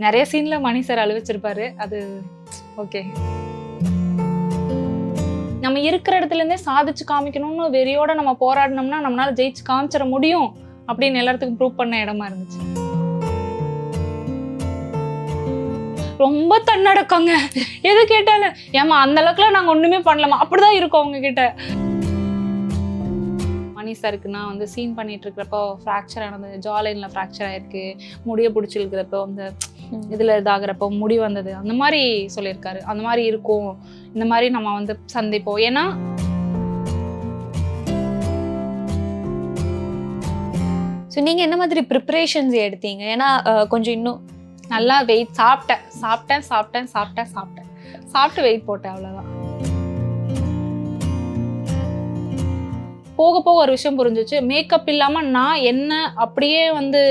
நிறைய சீன்ல மணி சார் அழுவச்சிருப்பாரு. அது ஓகே. நம்ம இருக்கிற இடத்துல இருந்தே சாதிச்சு காமிக்கணும்னு வெறியோட நம்ம போராடினோம்னா நம்மளால ஜெயிச்சு காமிச்சிட முடியும் அப்படின்னு எல்லாத்துக்கும் ப்ரூவ் பண்ண இடமா இருந்துச்சு. ரொம்ப தன்னடக்கங்க. எது கேட்டாலும் ஏமா அந்த அளவுக்குலாம் நாங்க ஒண்ணுமே பண்ணலாமா அப்படிதான் இருக்கோம் அவங்க கிட்ட. மணி சாருக்கு நான் வந்து சீன் பண்ணிட்டு இருக்கிறப்போ ஃப்ராக்சர் ஆனது, ஜாலைன்ல ஃப்ராக்சர் ஆயிருக்கு, முடிய பிடிச்சி இருக்கிறப்போ அந்த இதுல இதாகிறப்போ முடி வந்தது, அந்த மாதிரி சொல்லியிருக்காரு. அந்த மாதிரி இருக்கும், இந்த மாதிரி நம்ம வந்து சந்திப்போம். ஏன்னா ஸோ நீங்க என்ன மாதிரி ப்ரிப்பரேஷன்ஸ் எடுத்தீங்க? ஏன்னா கொஞ்சம் இன்னும் நல்லா வெயிட் சாப்பிட்டு வெயிட் போட்டேன், அவ்வளோதான். போக போக ஒரு விஷயம் புரிஞ்சிச்சு. மேக்கப் இல்லாம நான் என்ன அப்படியே வந்து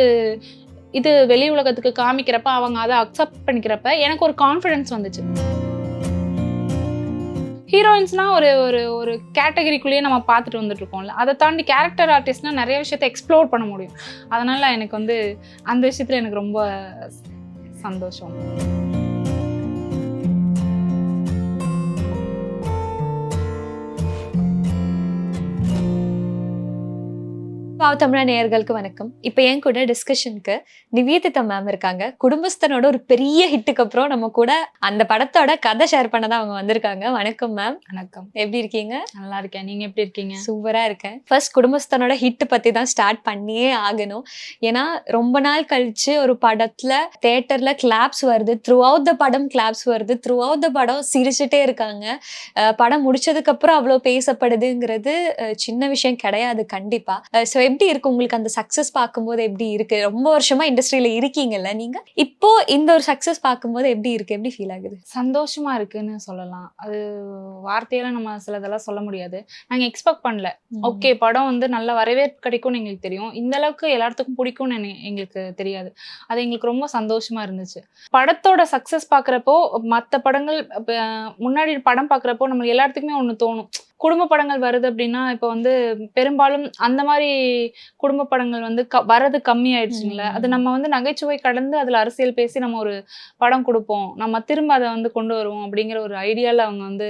இது வெளி உலகத்துக்கு காமிக்கிறப்ப அவங்க அதை அக்செப்ட் பண்ணிக்கிறப்ப எனக்கு ஒரு கான்ஃபிடன்ஸ் வந்துச்சு. ஹீரோயின்ஸ்னா ஒரு ஒரு ஒரு கேட்டகரிக்குள்ளேயே நம்ம பார்த்துட்டு வந்துட்டு இருக்கோம்ல, அதை தாண்டி கேரக்டர் ஆர்டிஸ்ட்னா நிறைய விஷயத்த எக்ஸ்ப்ளோர் பண்ண முடியும். அதனால எனக்கு வந்து அந்த விஷயத்துல எனக்கு ரொம்ப சந்தோஷம். தமிழா நேயர்களுக்கு வணக்கம். இப்போ என் கூட டிஸ்கஷனுக்கு நிவேதிதா மேம் இருக்காங்க. குடும்பஸ்தனோட ஒரு பெரிய ஹிட்டுக்கு அப்புறம் நம்ம கூட அந்த படத்தோட கதை ஷேர் பண்ணதான் அவங்க வந்திருக்காங்க. வணக்கம் மேம். வணக்கம். எப்படி இருக்கீங்க? நல்லா இருக்கேன். நீங்க எப்படி இருக்கீங்க? சூப்பரா இருக்கேன். ஃபர்ஸ்ட் குடும்பஸ்தனோட ஹிட் பத்தி தான் ஸ்டார்ட் பண்ணியே ஆகணும். ஏன்னா ரொம்ப நாள் கழிச்சு ஒரு படத்துல தியேட்டர்ல கிளாப்ஸ் வருது, த்ரூ அவுட் த படம் கிளாப்ஸ் வருது, த்ரூ அவுட் த படம் சிரிச்சுட்டே இருக்காங்க. படம் முடிச்சதுக்கு அப்புறம் அவ்வளோ பேசப்படுதுங்கிறது சின்ன விஷயம் கிடையாது கண்டிப்பா. ஸோ எப்படி இருக்கு உங்களுக்கு அந்த சக்சஸ் பார்க்கும்போது? எப்படி இருக்கு? ரொம்ப வருஷமா இண்டஸ்ட்ரியில இருக்கீங்கல்ல நீங்க, இப்போ இந்த ஒரு சக்சஸ் பார்க்கும்போது எப்படி இருக்கு? எப்படி ஃபீல் ஆகுது? சந்தோஷமா இருக்குன்னு சொல்லலாம். அது வார்த்தையில நம்ம சிலதெல்லாம் சொல்ல முடியாது. நாங்க எக்ஸ்பெக்ட் பண்ணல. ஓகே, படம் வந்து நல்ல வரவேற்பு கிடைக்கும்னு எங்களுக்கு தெரியும், இந்த அளவுக்கு எல்லாத்துக்கும் பிடிக்கும்னு எங்களுக்கு தெரியாது. அது எங்களுக்கு ரொம்ப சந்தோஷமா இருந்துச்சு. படத்தோட சக்சஸ் பார்க்குறப்போ மற்ற படங்கள் முன்னாடி படம் பார்க்குறப்போ நம்ம எல்லாத்துக்குமே ஒன்று தோணும், குடும்ப படங்கள் வருது அப்படின்னா இப்போ வந்து பெரும்பாலும் அந்த மாதிரி குடும்ப படங்கள் வந்து வரது கம்மி ஆயிடுச்சுங்களே. அது நம்ம வந்து நகைச்சுவை கடந்து அதில் அரசியல் பேசி நம்ம ஒரு படம் கொடுப்போம், நம்ம திரும்ப அதை வந்து கொண்டு வருவோம் அப்படிங்கிற ஒரு ஐடியாவில் அவங்க வந்து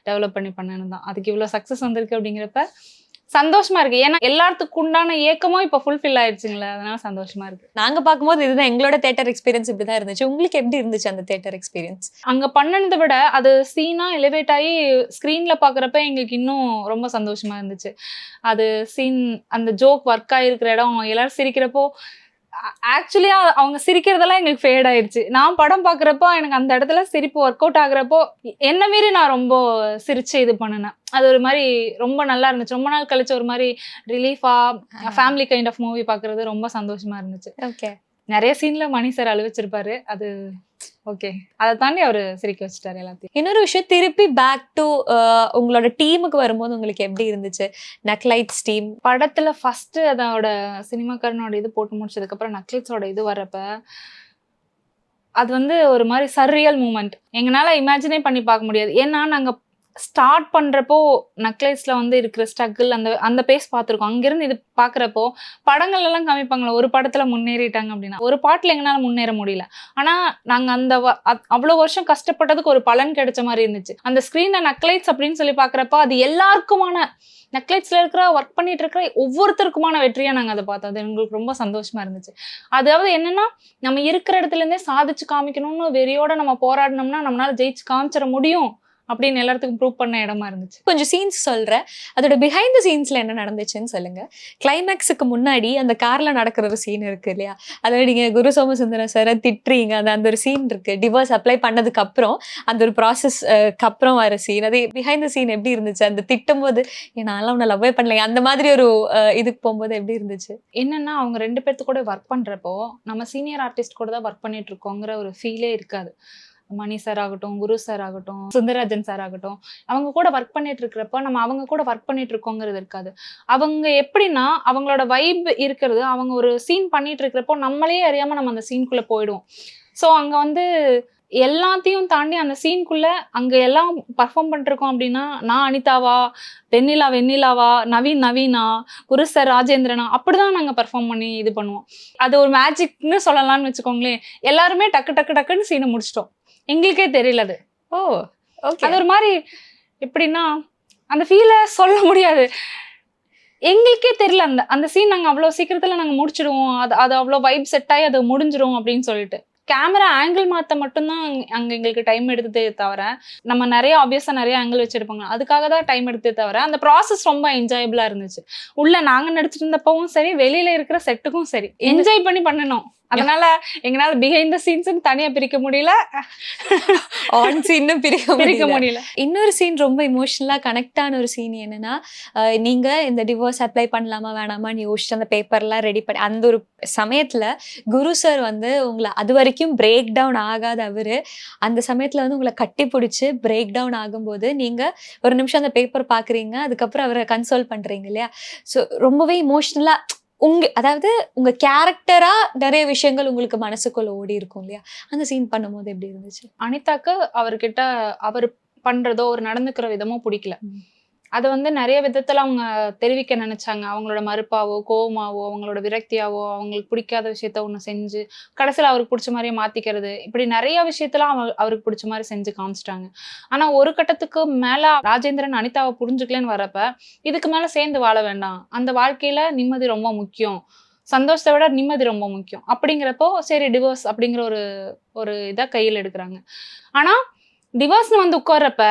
டெவலப் பண்ணணும் தான். அதுக்கு இவ்வளோ சக்ஸஸ் வந்திருக்கு அப்படிங்கிறப்ப சந்தோஷமா இருக்கு. ஏன்னா எல்லாத்துக்கும் உண்டான ஏக்கமும் இப்போ ஃபுல்ஃபில் ஆயிடுச்சுங்களே, அதனால சந்தோஷமா இருக்கு. நாங்க பார்க்கும்போது இதுதான் எங்களோட தியேட்டர் எக்ஸ்பீரியன்ஸ், இப்படிதான் இருந்துச்சு. உங்களுக்கு எப்படி இருந்துச்சு அந்த தியேட்டர் எக்ஸ்பீரியன்ஸ்? அங்க பண்ணதை விட அது சீனா எலிவேட் ஆகி ஸ்க்ரீன்ல பார்க்குறப்ப எங்களுக்கு இன்னும் ரொம்ப சந்தோஷமா இருந்துச்சு. அது சீன், அந்த ஜோக் ஒர்க் ஆகிருக்கிற இடம், எல்லாரும் சிரிக்கிறப்போ ஆக்சுவலி அவங்க சிரிக்கிறதெல்லாம் எங்களுக்கு ஃபேட் ஆயிடுச்சு. நான் படம் பார்க்குறப்போ எனக்கு அந்த இடத்துல சிரிப்பு ஒர்க் அவுட் ஆகுறப்போ என்ன மீறி நான் ரொம்ப சிரிச்சு இது பண்ணினேன். அது ஒரு மாதிரி ரொம்ப நல்லா இருந்துச்சு. ரொம்ப நாள் கழிச்சு ஒரு மாதிரி ரிலீஃபா ஃபேமிலி கைண்ட் ஆஃப் மூவி பார்க்குறது ரொம்ப சந்தோஷமா இருந்துச்சு. ஓகே. நிறைய சீன்ல மணி சார் அழுவச்சிருப்பாரு. அது ஓகே, அதை தாண்டி அவரு சிரிக்க வச்சுட்டாரு எல்லாத்தையும். இன்னொரு விஷயம், திருப்பி பேக் டு உங்களோட டீமுக்கு வரும்போது உங்களுக்கு எப்படி இருந்துச்சு? நக்லைட்ஸ் டீம் படத்துல ஃபர்ஸ்ட் அதோட சினிமாக்காரனோட இது போட்டு முடிச்சதுக்கப்புறம் நக்லைட்ஸோட இது வர்றப்ப அது வந்து ஒரு மாதிரி சர்ரியல் மூமெண்ட். எங்களால் இமேஜினே பண்ணி பார்க்க முடியாது. ஏன்னா நாங்கள் ஸ்டார்ட் பண்ணுறப்போ நக்லைட்ஸில் வந்து இருக்கிற ஸ்ட்ரகிள் அந்த பேஸ் பார்த்துருக்கோம். அங்கேருந்து இது பார்க்குறப்போ படங்கள்லாம் காமிப்பாங்களே, ஒரு படத்தில் முன்னேறிட்டாங்க அப்படின்னா ஒரு பாட்டில் எங்களால் முன்னேற முடியல. ஆனால் நாங்கள் அவ்வளோ வருஷம் கஷ்டப்பட்டதுக்கு ஒரு பலன் கிடைச்ச மாதிரி இருந்துச்சு. அந்த ஸ்க்ரீனில் நக்லைட்ஸ் அப்படின்னு சொல்லி பார்க்குறப்போ அது எல்லாருக்குமான, நெக்லைட்ஸில் இருக்கிற ஒர்க் பண்ணிட்டு இருக்கிற ஒவ்வொருத்தருக்குமான வெற்றியாக நாங்கள் அதை பார்த்தோம். அது எங்களுக்கு ரொம்ப சந்தோஷமா இருந்துச்சு. அதாவது என்னன்னா, நம்ம இருக்கிற இடத்துல இருந்தே சாதிச்சு காமிக்கணும்னு வெறியோட நம்ம போராடினோம்னா நம்மளால ஜெயிச்சு காமிச்சிட முடியும் அப்படின்னு எல்லாத்துக்கும் ப்ரூவ் பண்ண இடமா இருந்துச்சு. கொஞ்சம் சீன்ஸ் சொல்றேன், அதோட பிஹைண்ட் த சீன்ஸ்ல என்ன நடந்துச்சுன்னு சொல்லுங்க. கிளைமேக்ஸுக்கு முன்னாடி அந்த கார்ல நடக்கிற ஒரு சீன் இருக்கு இல்லையா, அதோட நீங்க குரு சோமசுந்தரம் சாரை திட்டுறீங்க, அந்த ஒரு சீன் இருக்கு. டிவோர்ஸ் அப்ளை பண்ணதுக்கு அப்புறம் அந்த ஒரு ப்ராசஸ் அப்புறம் வர சீன், அது பிஹைண்ட் த சீன் எப்படி இருந்துச்சு? அந்த திட்டும் போது என்னால உன்னை லவ்வே பண்ணல, அந்த மாதிரி ஒரு இதுக்கு போகும்போது எப்படி இருந்துச்சு? என்னன்னா, அவங்க 2 பேர்த்து கூட ஒர்க் பண்றப்போ நம்ம சீனியர் ஆர்டிஸ்ட் கூட தான் ஒர்க் பண்ணிட்டு இருக்கோங்கிற ஒரு ஃபீலே இருக்காது. மணி சார் ஆகட்டும், குரு சார் ஆகட்டும், சுந்தரராஜன் சார் ஆகட்டும், அவங்க கூட ஒர்க் பண்ணிட்டு இருக்கிறப்ப நம்ம அவங்க கூட ஒர்க் பண்ணிட்டு இருக்கோங்கிறது இருக்காது. அவங்க எப்படின்னா அவங்களோட வைப் இருக்கிறது, அவங்க ஒரு சீன் பண்ணிட்டு இருக்கிறப்போ நம்மளே அறியாம நம்ம அந்த சீனுக்குள்ள போயிடுவோம். ஸோ அங்க வந்து எல்லாத்தையும் தாண்டி அந்த சீனுக்குள்ள அங்க எல்லாம் பர்ஃபார்ம் பண்ணிருக்கோம் அப்படின்னா, நான் அனிதாவா, வெண்ணிலாவா, நவீனா, குரு சார் ராஜேந்திரனா அப்படிதான் நாங்க பர்ஃபார்ம் பண்ணி இது பண்ணுவோம். அது ஒரு மேஜிக்னு சொல்லலாம்னு வச்சுக்கோங்களேன். எல்லாருமே டக்குன்னு சீனை முடிச்சிட்டோம். எங்களுக்கே தெரியல அது. ஓ ஓகே. அது ஒரு மாதிரி எப்படின்னா அந்த ஃபீலை சொல்ல முடியாது. எங்களுக்கே தெரியல அந்த அந்த சீன் நாங்க அவ்வளவு சீக்கிரத்துல நாங்க முடிச்சிடுவோம். அது அவ்வளவு வைப் செட் ஆகி அது முடிஞ்சிரும் அப்படின்னு சொல்லிட்டு. கேமரா ஆங்கிள் மாத்த மட்டும்தான் அங்க எங்களுக்கு டைம் எடுத்ததே தவிர, நம்ம ஆப்வியஸா நிறைய ஆங்கிள் வச்சிருப்பாங்க. அதுக்காக தான் டைம் எடுத்தே தவிர, அந்த ப்ராசஸ் ரொம்ப என்ஜாயபிளா இருந்துச்சு. உள்ள நாங்க நடிச்சிட்டு இருந்தப்பவும் சரி, வெளியில இருக்கிற செட்டுக்கும் சரி, என்ஜாய் பண்ணி பண்ணணும். அதனால எங்களால பிஹைண்ட் த சீன்ஸ் தனியா பிரிக்க முடியல, ஆன் சீன் பிரிக்க முடியல. இன்னொரு சீன் ரொம்ப இமோஷனலா கனெக்ட் ஆன ஒரு சீன் என்னன்னா, நீங்க இந்த டிவோர்ஸ் அப்ளை பண்ணலாமா வேணாமான்னு யோசிச்சு அந்த பேப்பர்லாம் ரெடி பண்ணி அந்த ஒரு சமயத்துல குரு சார் வந்து உங்களை அது வரைக்கும் பிரேக் டவுன் ஆகாத அவரு அந்த சமயத்துல வந்து உங்களை கட்டி பிடிச்சி பிரேக் டவுன் ஆகும்போது நீங்க ஒரு நிமிஷம் அந்த பேப்பர் பாக்குறீங்க, அதுக்கப்புறம் அவரை கன்சோல் பண்றீங்க இல்லையா? ஸோ ரொம்பவே இமோஷனலா அதாவது உங்க கேரக்டரா நிறைய விஷயங்கள் உங்களுக்கு மனசுக்குள்ள ஓடி இருக்கும் இல்லையா? அந்த சீன் பண்ணும்போது எப்படி இருந்துச்சு? அனிதாக்கு அவர்கிட்ட அவர் பண்றதோ ஒரு நடந்துக்கிற விதமோ பிடிக்கல. அதை வந்து நிறைய விதத்துல அவங்க தெரிவிக்க நினைச்சாங்க. அவங்களோட மறுப்பாவோ, கோவமாவோ, அவங்களோட விரக்தியாவோ, அவங்களுக்கு பிடிக்காத விஷயத்த ஒண்ணு செஞ்சு கடைசியில அவருக்கு பிடிச்ச மாதிரியே மாத்திக்கிறது, இப்படி நிறைய விஷயத்துல அவருக்கு பிடிச்ச மாதிரி செஞ்சு காமிச்சிட்டாங்க. ஆனா ஒரு கட்டத்துக்கு மேல ராஜேந்திரன் அனிதாவை புரிஞ்சுக்கலன்னு வரப்ப, இதுக்கு மேல சேர்ந்து வாழ வேண்டாம், அந்த வாழ்க்கையில நிம்மதி ரொம்ப முக்கியம், சந்தோஷத்தை விட நிம்மதி ரொம்ப முக்கியம் அப்படிங்கிறப்போ சரி டிவோர்ஸ் அப்படிங்கிற ஒரு இதை கையில் எடுக்கிறாங்க. ஆனா டிவோர்ஸ்னு வந்து உட்கார்றப்ப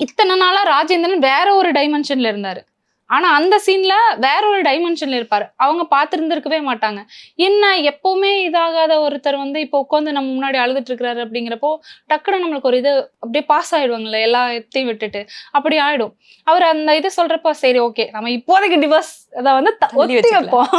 இத்தனை நாளா ராஜேந்திரன் வேற ஒரு டைமென்ஷன்ல இருந்தாரு. ஆனா அந்த சீன்ல வேற ஒரு டைமென்ஷன்ல இருப்பாரு. அவங்க பார்த்திருந்திருக்கவே மாட்டாங்க. என்ன எப்பவுமே இதாகாத ஒருத்தர் வந்து இப்போ உட்காந்து நம்ம முன்னாடி அழுதுட்டு இருக்கிறாரு அப்படிங்கிறப்போ டக்குனு நம்மளுக்கு ஒரு இது அப்படியே பாஸ் ஆயிடுவாங்கல்ல, எல்லாத்தையும் விட்டுட்டு அப்படி ஆயிடும். அவர் அந்த இது சொல்றப்ப சரி ஓகே நம்ம இப்போதைக்கு டிவோர்ஸ் அதை வந்து ஒத்தி வைப்போம்,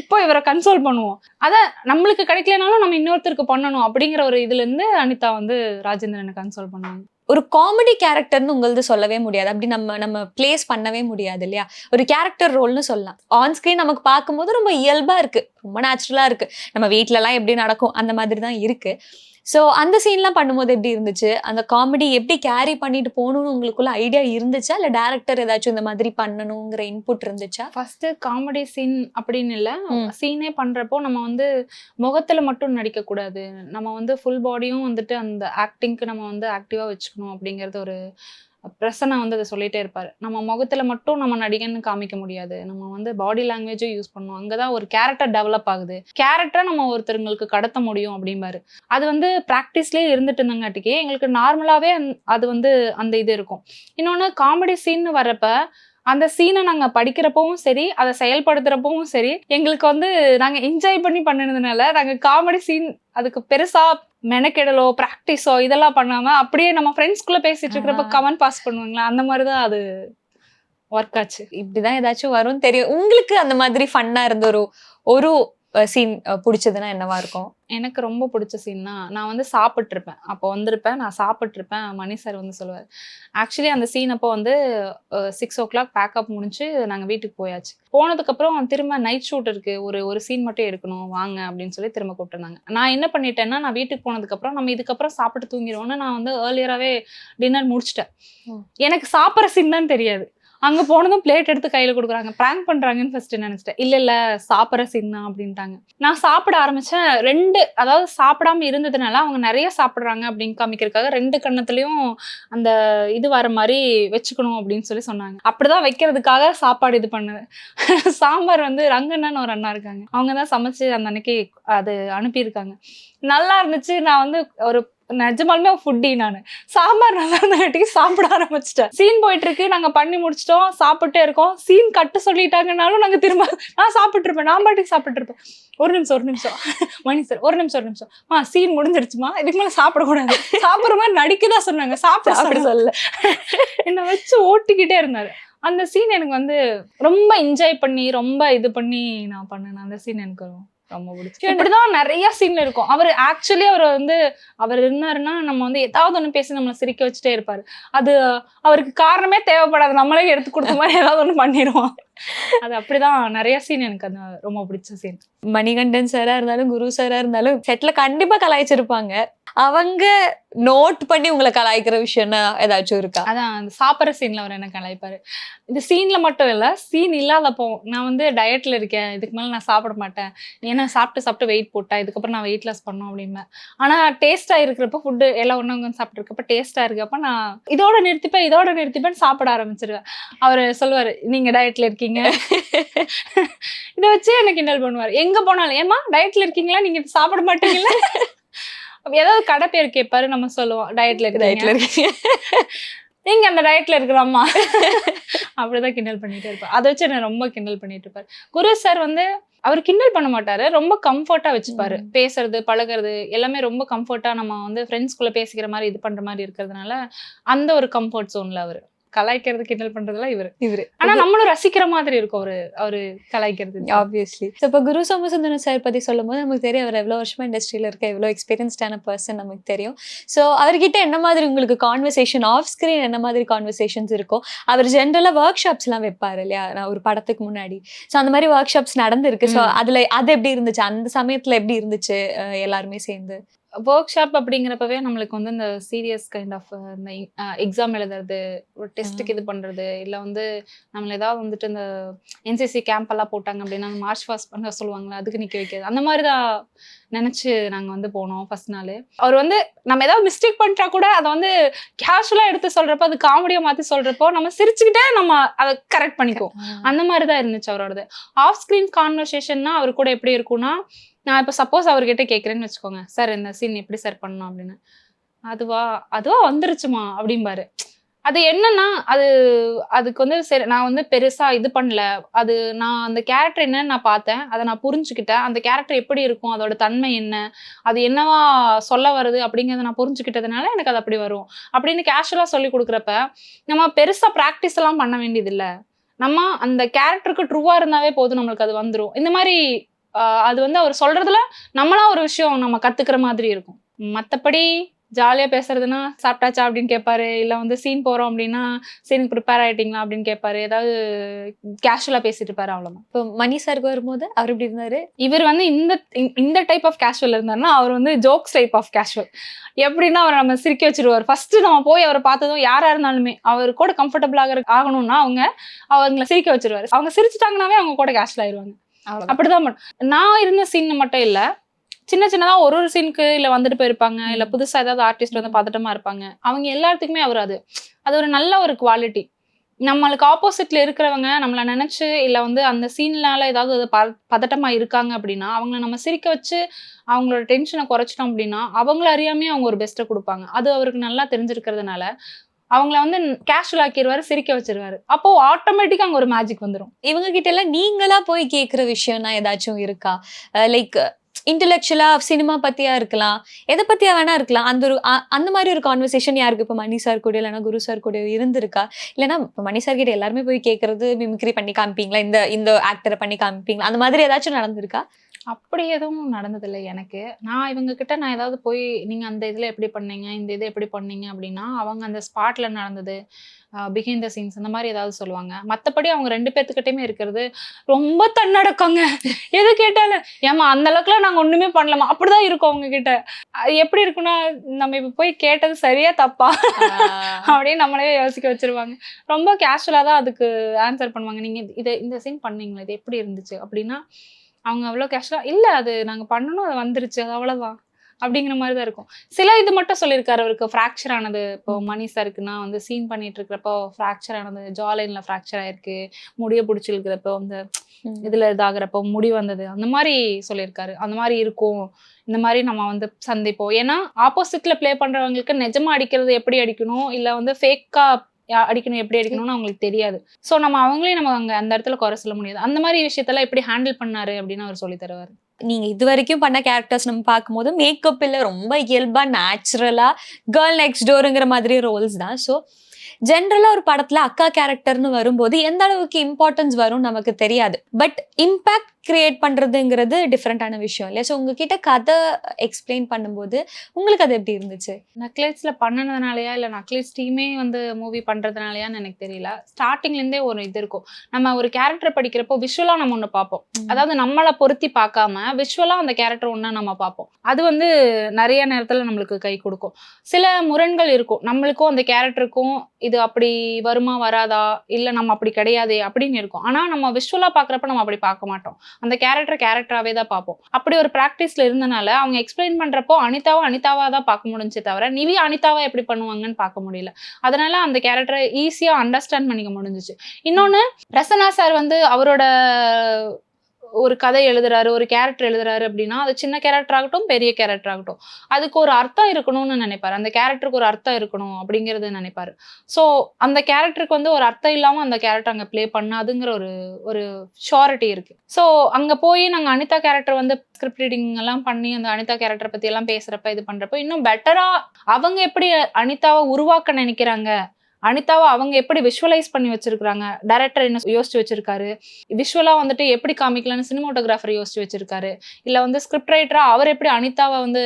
இப்போ இவரை கன்சோல் பண்ணுவோம், அதை நம்மளுக்கு கிடைக்கலனாலும் நம்ம இன்னொருத்தருக்கு பண்ணணும் அப்படிங்கிற ஒரு இதுல இருந்து அனிதா வந்து ராஜேந்திரனை கன்சோல் பண்ணுவாங்க. ஒரு காமெடி கேரக்டர்னு உங்களது சொல்லவே முடியாது, அப்படி நம்ம பிளேஸ் பண்ணவே முடியாது இல்லையா? ஒரு கேரக்டர் ரோல்னு சொல்லலாம். ஆன் ஸ்கிரீன் நமக்கு பார்க்கும்போது ரொம்ப இயல்பா இருக்கு, ரொம்ப நேச்சுரலா இருக்கு, நம்ம வீட்டுல எல்லாம் எப்படி நடக்கும் அந்த மாதிரி தான் இருக்கு. ஸோ அந்த சீன்லாம் பண்ணும்போது எப்படி இருந்துச்சு? அந்த காமெடி எப்படி கேரி பண்ணிட்டு போகணும்னு உங்களுக்குள்ள ஐடியா இருந்துச்சா, இல்லை டேரக்டர் ஏதாச்சும் இந்த மாதிரி பண்ணணுங்கிற இன்புட் இருந்துச்சா? ஃபர்ஸ்ட் காமெடி சீன் அப்படின்னு இல்லை, சீனே பண்றப்போ நம்ம வந்து முகத்துல மட்டும் நடிக்க கூடாது, நம்ம வந்து ஃபுல் பாடியும் வந்துட்டு அந்த ஆக்டிங்க்கு நம்ம வந்து ஆக்டிவா வச்சுக்கணும் அப்படிங்கிறது ஒரு பிரசன்னா வந்து அதை சொல்லிட்டே இருப்பாரு. நம்ம முகத்துல மட்டும் நம்ம நடிகன்னு காமிக்க முடியாது, நம்ம வந்து பாடி லாங்குவேஜும் யூஸ் பண்ணணும், அங்கதான் ஒரு கேரக்டர் டெவலப் ஆகுது, கேரக்டரை நம்ம ஒருத்தருக்கு கடத்த முடியும் அப்படிம்பாரு. அது வந்து ப்ராக்டிஸ்லயே இருந்துட்டு இருந்தங்காட்டிக்கு எங்களுக்கு நார்மலாவே அது வந்து அந்த இது இருக்கும். இன்னொன்னு காமெடி சீன் வர்றப்ப அந்த சீனை நாங்க படிக்கிறப்பவும் சரி, அதை செயல்படுத்துறப்பவும் சரி, எங்களுக்கு வந்து நாங்க என்ஜாய் பண்ணி பண்ணினதுனால நாங்க காமெடி சீன் அதுக்கு பெருசா மெனக்கெடலோ பிராக்டிஸோ இதெல்லாம் பண்ணாம அப்படியே நம்ம ஃப்ரெண்ட்ஸ்குள்ள பேசிட்டு இருக்கிறப்ப கமெண்ட் பாஸ் பண்ணுவாங்களா, அந்த மாதிரிதான் அது ஒர்க் ஆச்சு. இப்படிதான் ஏதாச்சும் வரும்னு தெரியும். உங்களுக்கு அந்த மாதிரி ஃபன்னா இருந்த ஒரு சீன் பிடிச்சதுன்னா என்னவா இருக்கும்? எனக்கு ரொம்ப பிடிச்ச சீன்னா, நான் வந்து சாப்பிட்டு இருப்பேன், அப்போ வந்திருப்பேன், நான் சாப்பிட்டு இருப்பேன், மணி சார் வந்து சொல்லுவார். ஆக்சுவலி அந்த சீன் அப்போ வந்து 6 o'clock பேக்கப் முடிஞ்சு நாங்கள் வீட்டுக்கு போயாச்சு. போனதுக்கப்புறம் திரும்ப நைட் ஷூட் இருக்கு, ஒரு சீன் மட்டும் எடுக்கணும் வாங்க அப்படின்னு சொல்லி திரும்ப கூப்பிட்டுருந்தாங்க. நான் என்ன பண்ணிட்டேன்னா, நான் வீட்டுக்கு போனதுக்கப்புறம் நம்ம இதுக்கப்புறம் சாப்பிட்டு தூங்கிடுவோம்னு நான் வந்து ஏர்லியராகவே டின்னர் முடிச்சிட்டேன். எனக்கு சாப்பிட்ற சீன் தான் தெரியாது. அங்க போனதும் பிளேட் எடுத்து கையில கொடுக்குறாங்க, பிராங்க் பண்றாங்கன்னு ஃபர்ஸ்ட் நினைச்சிட்டேன். இல்ல சாப்பிட்ற சீன் தான் அப்படின்ட்டாங்க. நான் சாப்பிட ஆரம்பிச்சேன். அதாவது சாப்பிடாம இருந்ததுனால அவங்க நிறைய சாப்பிடுறாங்க அப்படின்னு காமிக்கிறதுக்காக 2 கண்ணத்துலயும் அந்த இது வர மாதிரி வச்சுக்கணும் அப்படின்னு சொல்லி சொன்னாங்க. அப்படிதான் வைக்கிறதுக்காக சாப்பாடு இது பண்ணது. சாம்பார் வந்து ரங்கண்ணன்னு ஒரு அண்ணா இருக்காங்க, அவங்க தான் சமைச்சு அந்த அன்னைக்கு அது அனுப்பியிருக்காங்க. நல்லா இருந்துச்சு. நான் வந்து ஒரு நிஜமாலுமே ஃபுட்டி நானு. சாம்பார் நல்லா இருந்தங்காட்டிக்கு சாப்பிட ஆரம்பிச்சிட்டேன். சீன் போயிட்டு இருக்கு, நாங்க பண்ணி முடிச்சிட்டோம், சாப்பிட்டே இருக்கோம். சீன் கட்டு சொல்லிட்டாங்கன்னாலும் நாங்க திரும்ப நான் சாப்பிட்டு இருப்பேன், நான் பாட்டுக்கு சாப்பிட்டு இருப்பேன். ஒரு நிமிஷம் மணி சார் ஒரு நிமிஷம் சீன் முடிஞ்சிருச்சுமா, இதுக்கு மேல சாப்பிடக்கூடாது, சாப்பிட்ற மாதிரி நடிக்கதான் சொன்னாங்க, சாப்பிட சொல்ல என்னை வச்சு ஓட்டிக்கிட்டே இருந்தாரு. அந்த சீன் எனக்கு வந்து ரொம்ப என்ஜாய் பண்ணி ரொம்ப இது பண்ணி நான் பண்ணேன். அந்த சீன் எனக்கு ரொம்ப பிடிச்சி. இப்படிதான் நிறைய சீன் இருக்கும். அவர் இருந்தாருன்னா நம்ம வந்து ஏதாவது ஒண்ணு பேசி நம்மளை சிரிக்க வச்சுட்டே இருப்பாரு. அது அவருக்கு காரணமே தேவைப்படாது, நம்மளே எடுத்து கொடுத்த மாதிரி ஏதாவது ஒண்ணு பண்ணிடுவோம். அது அப்படிதான் நிறைய சீன் எனக்கு அந்த ரொம்ப பிடிச்ச சீன். மணிகண்டன் சாரா இருந்தாலும் குரு சாரா இருந்தாலும் செட்ல கண்டிப்பா கலாய்ச்சிருப்பாங்க. அவங்க நோட் பண்ணி உங்களை கலாய்க்கிற விஷயம்னா ஏதாச்சும் இருக்கா? அதான் அந்த சாப்பிட்ற சீன்ல அவர் என்ன கலாய்ப்பாரு. இது சீன்ல மட்டும் இல்ல, சீன் இல்லாதப்போ நான் வந்து டயட்ல இருக்கேன், இதுக்கு மேல நான் சாப்பிட மாட்டேன், ஏன்னா சாப்பிட்டு சாப்பிட்டு வெயிட் போட்டேன், இதுக்கப்புறம் நான் வெயிட் லாஸ் பண்ணணும் அப்படிம்பேன். ஆனா டேஸ்டா இருக்கிறப்ப ஃபுட்டு எல்லாம் ஒண்ணு உட்காந்து சாப்பிட்டு இருக்கப்ப டேஸ்டா இருக்கப்ப நான் இதோட நிறுத்திப்பேன் சாப்பிட ஆரம்பிச்சிருவேன். அவரு சொல்லுவாரு, நீங்க டயட்ல இருக்கீங்க. இதை வச்சு எனக்கு கிண்டல் பண்ணுவாரு. எங்க போனாலும், ஏமா டயட்ல இருக்கீங்களா, நீங்க சாப்பிட மாட்டீங்களா, ஏதாவது கடை பேர் கேட்பாரு, நம்ம சொல்லுவோம் டயட்ல இருக்கீங்க, நீங்க அந்த டயட்ல இருக்கிறாமா, அப்படிதான் கிண்டல் பண்ணிட்டே இருப்பாரு. அதை வச்சு என்ன ரொம்ப கிண்டல் பண்ணிட்டு இருப்பாரு. குரு சார் வந்து அவர் கிண்டல் பண்ண மாட்டாரு, ரொம்ப கம்ஃபர்ட்டா வச்சுப்பாரு. பேசுறது பழகுறது எல்லாமே ரொம்ப கம்ஃபர்ட்டா, நம்ம வந்து ஃப்ரெண்ட்ஸ்குள்ள பேசிக்கிற மாதிரி இது பண்ற மாதிரி இருக்கிறதுனால அந்த ஒரு கம்ஃபர்ட் ஜோன்ல அவரு கலாய்க்கிறது கிண்டல் பண்றதுலாம் இவரு. ஆனா நம்மளும் ரசிக்கிற மாதிரி இருக்கும் அவரு கலாய்க்கிறது. ஆப்வியஸ்லி. இப்போ குரு சோமசுந்தரம் சார் பத்தி சொல்லும் போது நமக்கு தெரியும் அவர் எவ்வளவு வருஷமா இண்டஸ்ட்ரியில இருக்க, எவ்வளவு எக்ஸ்பீரியன்ஸ்டான பர்சன் நமக்கு தெரியும். ஸோ அவர்கிட்ட என்ன மாதிரி உங்களுக்கு கான்வர்சேஷன் ஆஃப் ஸ்கிரீன், என்ன மாதிரி கான்வர்சேஷன்ஸ் இருக்கும்? அவர் ஜென்ரலா ஒர்க் ஷாப்ஸ் எல்லாம் வைப்பாரு இல்லையா, நான் ஒரு படத்துக்கு முன்னாடி. ஸோ அந்த மாதிரி ஒர்க் ஷாப்ஸ் நடந்திருக்கு. ஸோ அது எப்படி இருந்துச்சு, அந்த சமயத்துல எப்படி இருந்துச்சு எல்லாருமே சேர்ந்து? ஒர்க் ஷாப் அப்படிங்கிறப்பவே நம்மளுக்கு வந்து இந்த சீரியஸ் கைண்ட் ஆஃப் இந்த எக்ஸாம் எழுதுறது, ஒரு டெஸ்ட்டுக்கு இது பண்ணுறது, இல்லை வந்து நம்மள ஏதாவது வந்துட்டு இந்த என்சிசி கேம்ப் எல்லாம் போட்டாங்க அப்படின்னா மார்ச் பாஸ்ட் பண்ண சொல்லுவாங்களா, அதுக்கு நிற்க வைக்கிறது, அந்த மாதிரி தான் நினச்சி நாங்கள் வந்து போனோம் ஃபர்ஸ்ட் நாள். அவர் வந்து நம்ம ஏதாவது மிஸ்டேக் பண்ணிட்டா கூட அதை வந்து கேஷுவலாக எடுத்து சொல்கிறப்போ, அது காமெடியாக மாற்றி சொல்கிறப்போ நம்ம சிரிச்சுக்கிட்டே நம்ம அதை கரெக்ட் பண்ணிக்குவோம். அந்த மாதிரி தான் இருந்துச்சு அவரோடது. ஆஃப் ஸ்க்ரீன் கான்வர்சேஷன்னா அவர் கூட எப்படி இருக்கும்னா, நான் இப்போ சப்போஸ் அவர்கிட்ட கேட்குறேன்னு வச்சுக்கோங்க, சார் இந்த சீன் எப்படி சார் பண்ணணும் அப்படின்னு, அதுவா வந்துருச்சுமா அப்படிம்பாரு. அது என்னன்னா, அதுக்கு வந்து சரி நான் வந்து பெருசா இது பண்ணல, அது நான் அந்த கேரக்டர் என்னன்னு நான் பார்த்தேன், அதை நான் புரிஞ்சுக்கிட்டேன், அந்த கேரக்டர் எப்படி இருக்கும், அதோட தன்மை என்ன, அது என்னவா சொல்ல வருது அப்படிங்கிறத நான் புரிஞ்சுக்கிட்டதுனால எனக்கு அது அப்படி வரும் அப்படின்னு கேஷுவலாக சொல்லி கொடுக்குறப்ப நம்ம பெருசா ப்ராக்டிஸ் எல்லாம் பண்ண வேண்டியது இல்லை. நம்ம அந்த கேரக்டருக்கு ட்ரூவா இருந்தாவே போதும், நம்மளுக்கு அது வந்துடும். இந்த மாதிரி அது வந்து அவர் சொல்றதுல நம்மளா ஒரு விஷயம் நம்ம கத்துக்கிற மாதிரி இருக்கும். மற்றபடி ஜாலியா பேசுறதுன்னா சாப்பிட்டாச்சா அப்படின்னு கேட்பாரு, இல்லை வந்து சீன் போறோம் அப்படின்னா சீனுக்கு ப்ரிப்பேர் ஆயிட்டீங்களா அப்படின்னு கேட்பாரு, ஏதாவது கேஷுவலா பேசிட்டு இருப்பாரு, அவ்வளவுதான். இப்போ மணி சாருக்கு வரும்போது அவர் எப்படி இருந்தாரு? இவர் வந்து இந்த டைப் ஆஃப் கேஷுவல் இருந்தாருன்னா, அவர் வந்து ஜோக்ஸ் டைப் ஆஃப் கேஷுவல். எப்படின்னா அவரை நம்ம சிரிக்க வச்சிருவார். ஃபர்ஸ்ட் நம்ம போய் அவரை பார்த்ததும் யாரா இருந்தாலுமே அவர் கூட கம்ஃபர்டபுள் ஆகணும்னா அவங்கள சிரிக்க வச்சிருவாரு. அவங்க சிரிச்சிட்டாங்கன்னாவே அவங்க கூட கேஷுவல் ஆயிடுவாங்க. அப்படிதான் நான் இருந்த சீன் மட்டும் இல்ல, சின்னதா ஒரு சீனுக்கு இல்ல வந்துட்டு போயிருப்பாங்க, இல்ல புதுசா ஏதாவது ஆர்டிஸ்ட் வந்து பதட்டமா இருப்பாங்க, அவங்க எல்லாத்துக்குமே அவர் அது ஒரு நல்ல ஒரு குவாலிட்டி. நம்மளுக்கு ஆப்போசிட்ல இருக்கிறவங்க நம்மள நினைச்சு இல்ல வந்து அந்த சீன்னால ஏதாவது பதட்டமா இருக்காங்க அப்படின்னா அவங்கள நம்ம சிரிக்க வச்சு அவங்களோட டென்ஷனை குறைச்சிட்டோம் அப்படின்னா அவங்கள அறியாமே அவங்க ஒரு பெஸ்ட்டை கொடுப்பாங்க. அது அவருக்கு நல்லா தெரிஞ்சிருக்கிறதுனால அவங்கள வந்து கேஷுவல் ஆக்கிடுவாரு, சிரிக்க வச்சிருவாரு. அப்போ ஆட்டோமேட்டிக்கா அங்க ஒரு மேஜிக் வந்துடும். இவங்க கிட்ட எல்லாம் நீங்களா போய் கேட்கிற விஷயம்னா ஏதாச்சும் இருக்கா? லைக் இன்டெலெக்சுவலா சினிமா பத்தியா இருக்கலாம், எதை பத்தியா வேணா இருக்கலாம், அந்த மாதிரி ஒரு கான்வர்சேஷன் யாருக்கு இப்போ மணி சார் கூட இல்லைன்னா குரு சார் கூட இருந்திருக்கா? இல்லைன்னா இப்போ மணி சார் கிட்ட எல்லாருமே போய் கேட்கறது மிமிக்ரி பண்ணி காமிப்பீங்களா, இந்த ஆக்டரை பண்ணி காமிப்பீங்களா, அந்த மாதிரி ஏதாச்சும் நடந்திருக்கா? அப்படி எதுவும் நடந்ததில்லை எனக்கு. நான் இவங்க கிட்ட நான் ஏதாவது போய் நீங்க அந்த இதுல எப்படி பண்ணீங்க, இந்த இது எப்படி பண்ணீங்க அப்படின்னா அவங்க அந்த ஸ்பாட்ல நடந்தது, பிஹைண்ட் த சீன்ஸ் அந்த மாதிரி ஏதாவது சொல்லுவாங்க. மற்றபடி அவங்க 2 பேர்த்துக்கிட்டையுமே இருக்கிறது ரொம்ப தன்னடக்கங்க. எது கேட்டாலும் ஏமா அந்த அளவுக்குலாம் நாங்கள் ஒண்ணுமே பண்ணலாமா, அப்படிதான் இருக்கும் அவங்க கிட்ட. எப்படி இருக்குன்னா நம்ம இப்போ போய் கேட்டது சரியா தப்பா அப்படின்னு நம்மளே யோசிக்க வச்சிருவாங்க. ரொம்ப கேஷுவலா தான் அதுக்கு ஆன்சர் பண்ணுவாங்க. நீங்க இந்த சீன் பண்ணீங்களா, இது எப்படி இருந்துச்சு அப்படின்னா அவங்க அவ்வளோ கேஷுவலா இல்ல, அது நாங்க பண்ணணும், அது வந்துருச்சு, அது அவ்வளவுதான் அப்படிங்கிற மாதிரி தான் இருக்கும். சில இது மட்டும் சொல்லியிருக்காரு, அவருக்கு ஃப்ராக்சர் ஆனது. இப்போ மணி சாருக்குன்னா வந்து சீன் பண்ணிட்டு இருக்கிறப்போ ஃப்ராக்சர் ஆனது, ஜாலைன்ல ஃப்ராக்சர் ஆயிருக்கு, முடிய பிடிச்சிருக்கிறப்போ அந்த இதுல இதாகிறப்போ முடி வந்தது, அந்த மாதிரி சொல்லியிருக்காரு. அந்த மாதிரி இருக்கும், இந்த மாதிரி நம்ம வந்து சந்திப்போம். ஏன்னா ஆப்போசிட்ல பிளே பண்றவங்களுக்கு நிஜமா அடிக்கிறது எப்படி அடிக்கணும், இல்ல வந்து ஃபேக்கா அடிக்கணும் எப்படி அடிக்கணும்னு அவங்களுக்கு தெரியாது. ஸோ நம்ம அவங்களையும் நம்ம அங்கே அந்த இடத்துல குறை சொல்ல முடியாது. அந்த மாதிரி விஷயத்தெல்லாம் எப்படி ஹேண்டில் பண்ணாரு அப்படின்னு அவர் சொல்லி தருவார். நீங்க இது வரைக்கும் பண்ண கேரக்டர்ஸ் நம்ம பார்க்கும்போது மேக்கப் இல்லை, ரொம்ப இயல்பா நேச்சுரலா கேர்ள் நெக்ஸ்ட் டோருங்கிற மாதிரி ரோல்ஸ் தான். ஸோ ஜென்ரலா ஒரு படத்துல அக்கா கேரக்டர்னு வரும்போது எந்த அளவுக்கு இம்பார்ட்டன்ஸ் வரும் நமக்கு தெரியாது. பட் இம்பாக்ட் கிரியேட் பண்றதுங்கிறது டிஃப்ரெண்டான விஷயம் இல்லையா? ஸோ உங்ககிட்ட கதை எக்ஸ்பிளைன் பண்ணும்போது உங்களுக்கு அது எப்படி இருந்துச்சு? நக்லைட்ஸ்ல பண்ணனதுனாலயா இல்ல நக்லைட்ஸ் டீமே வந்து மூவி பண்றதுனாலயான்னு எனக்கு தெரியல. ஸ்டார்டிங்ல இருந்தே ஒரு இது இருக்கும். நம்ம ஒரு கேரக்டர் படிக்கிறப்போ விஷுவலா நம்ம ஒண்ணு பார்ப்போம். அதாவது நம்மள பொருத்தி பார்க்காம விஷுவலா அந்த கேரக்டர் ஒண்ணு நம்ம பார்ப்போம். அது வந்து நிறைய நேரத்துல நம்மளுக்கு கை கொடுக்கும். சில முரண்கள் இருக்கும். நம்மளுக்கும் அந்த கேரக்டருக்கும் இது அப்படி வருமா வராதா இல்ல நம்ம அப்படி கிடையாதே அப்படின்னு இருக்கும். ஆனா நம்ம விஷுவலா பார்க்கறப்ப நம்ம அப்படி பார்க்க மாட்டோம். அந்த கேரக்டராவே தான் பார்ப்போம். அப்படி ஒரு பிராக்டிஸ்ல இருந்தனால அவங்க எக்ஸ்பிளைன் பண்றப்போ அனிதாவா தான் பார்க்க முடிஞ்சே தவிர நிவி அனிதாவா எப்படி பண்ணுவாங்கன்னு பார்க்க முடியல. அதனால அந்த கேரக்டரை ஈஸியா அண்டர்ஸ்டாண்ட் பண்ணிக்க முடிஞ்சுச்சு. இன்னொன்னு பிரசன்னா சார் வந்து அவரோட ஒரு கதை எழுதுறாரு, ஒரு கேரக்டர் எழுதுறாரு அப்படின்னா அது சின்ன கேரக்டர் ஆகட்டும் பெரிய கேரக்டர் ஆகட்டும் அதுக்கு ஒரு அர்த்தம் இருக்கணும்னு நினைப்பாரு. அந்த கேரக்டருக்கு ஒரு அர்த்தம் இருக்கணும் அப்படிங்கறது நினைப்பாரு. ஸோ அந்த கேரக்டருக்கு வந்து ஒரு அர்த்தம் இல்லாம அந்த கேரக்டர் அங்க பிளே பண்ணாதுங்கிற ஒரு ஷூரிட்டி இருக்கு. ஸோ அங்க போய் நாங்க அனிதா கேரக்டர் வந்து ஸ்கிரிப்ட் ரீடிங் எல்லாம் பண்ணி அந்த அனிதா கேரக்டர் பத்தி எல்லாம் பேசுறப்ப இது பண்றப்ப இன்னும் பெட்டரா அவங்க எப்படி அனிதாவை உருவாக்க நினைக்கிறாங்க, அனிதாவை அவங்க எப்படி விஷுவலைஸ் பண்ணி வச்சிருக்காங்க, டைரக்டர் என்ன யோசிச்சு வச்சிருக்காரு, விஷுவலா வந்துட்டு எப்படி காமிக்கலாம்னு சினிமாட்டோகிராஃபர் யோசிச்சு வச்சிருக்காரு, இல்ல வந்து ஸ்கிரிப்ட் ரைட்டரா அவர் எப்படி அனிதாவை வந்து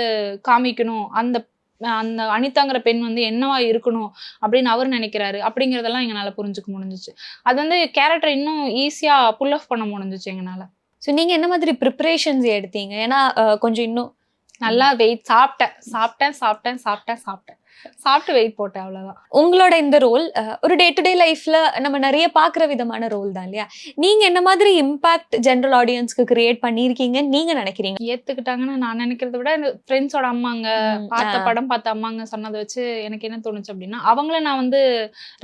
காமிக்கணும், அந்த அந்த அனிதாங்கிற பெண் வந்து என்னவா இருக்கணும் அப்படின்னு அவர் நினைக்கிறாரு அப்படிங்கறதெல்லாம் எங்களால புரிஞ்சுக்க முடிஞ்சிச்சு. அது வந்து கேரக்டர் இன்னும் ஈஸியா புல் ஆஃப் பண்ண முடிஞ்சிச்சு எங்களால. ஸோ நீங்க என்ன மாதிரி ப்ரிப்பரேஷன்ஸ் எடுத்தீங்க? ஏன்னா கொஞ்சம் இன்னும் நல்லா வெயிட் சாப்பிட்டு வெயிட் போட்டேன் அவ்வளவுதான். உங்களோட இந்த ரோல் ஒரு டே டு டே லைஃப்ல நம்ம நிறைய பார்க்குற விதமான ரோல் தான் இல்லையா? நீங்க என்ன மாதிரி இம்பாக்ட் ஜெனரல் ஆடியன்ஸ்க்கு கிரியேட் பண்ணியிருக்கீங்கன்னு நீங்க நினைக்கிறீங்க? ஏத்துக்கிட்டாங்கன்னு நான் நினைக்கிறத விட ஃப்ரெண்ட்ஸோட அம்மாங்க படம் பார்த்த அம்மாங்க சொன்னதை வச்சு எனக்கு என்ன தோணுச்சு அப்படின்னா அவங்கள நான் வந்து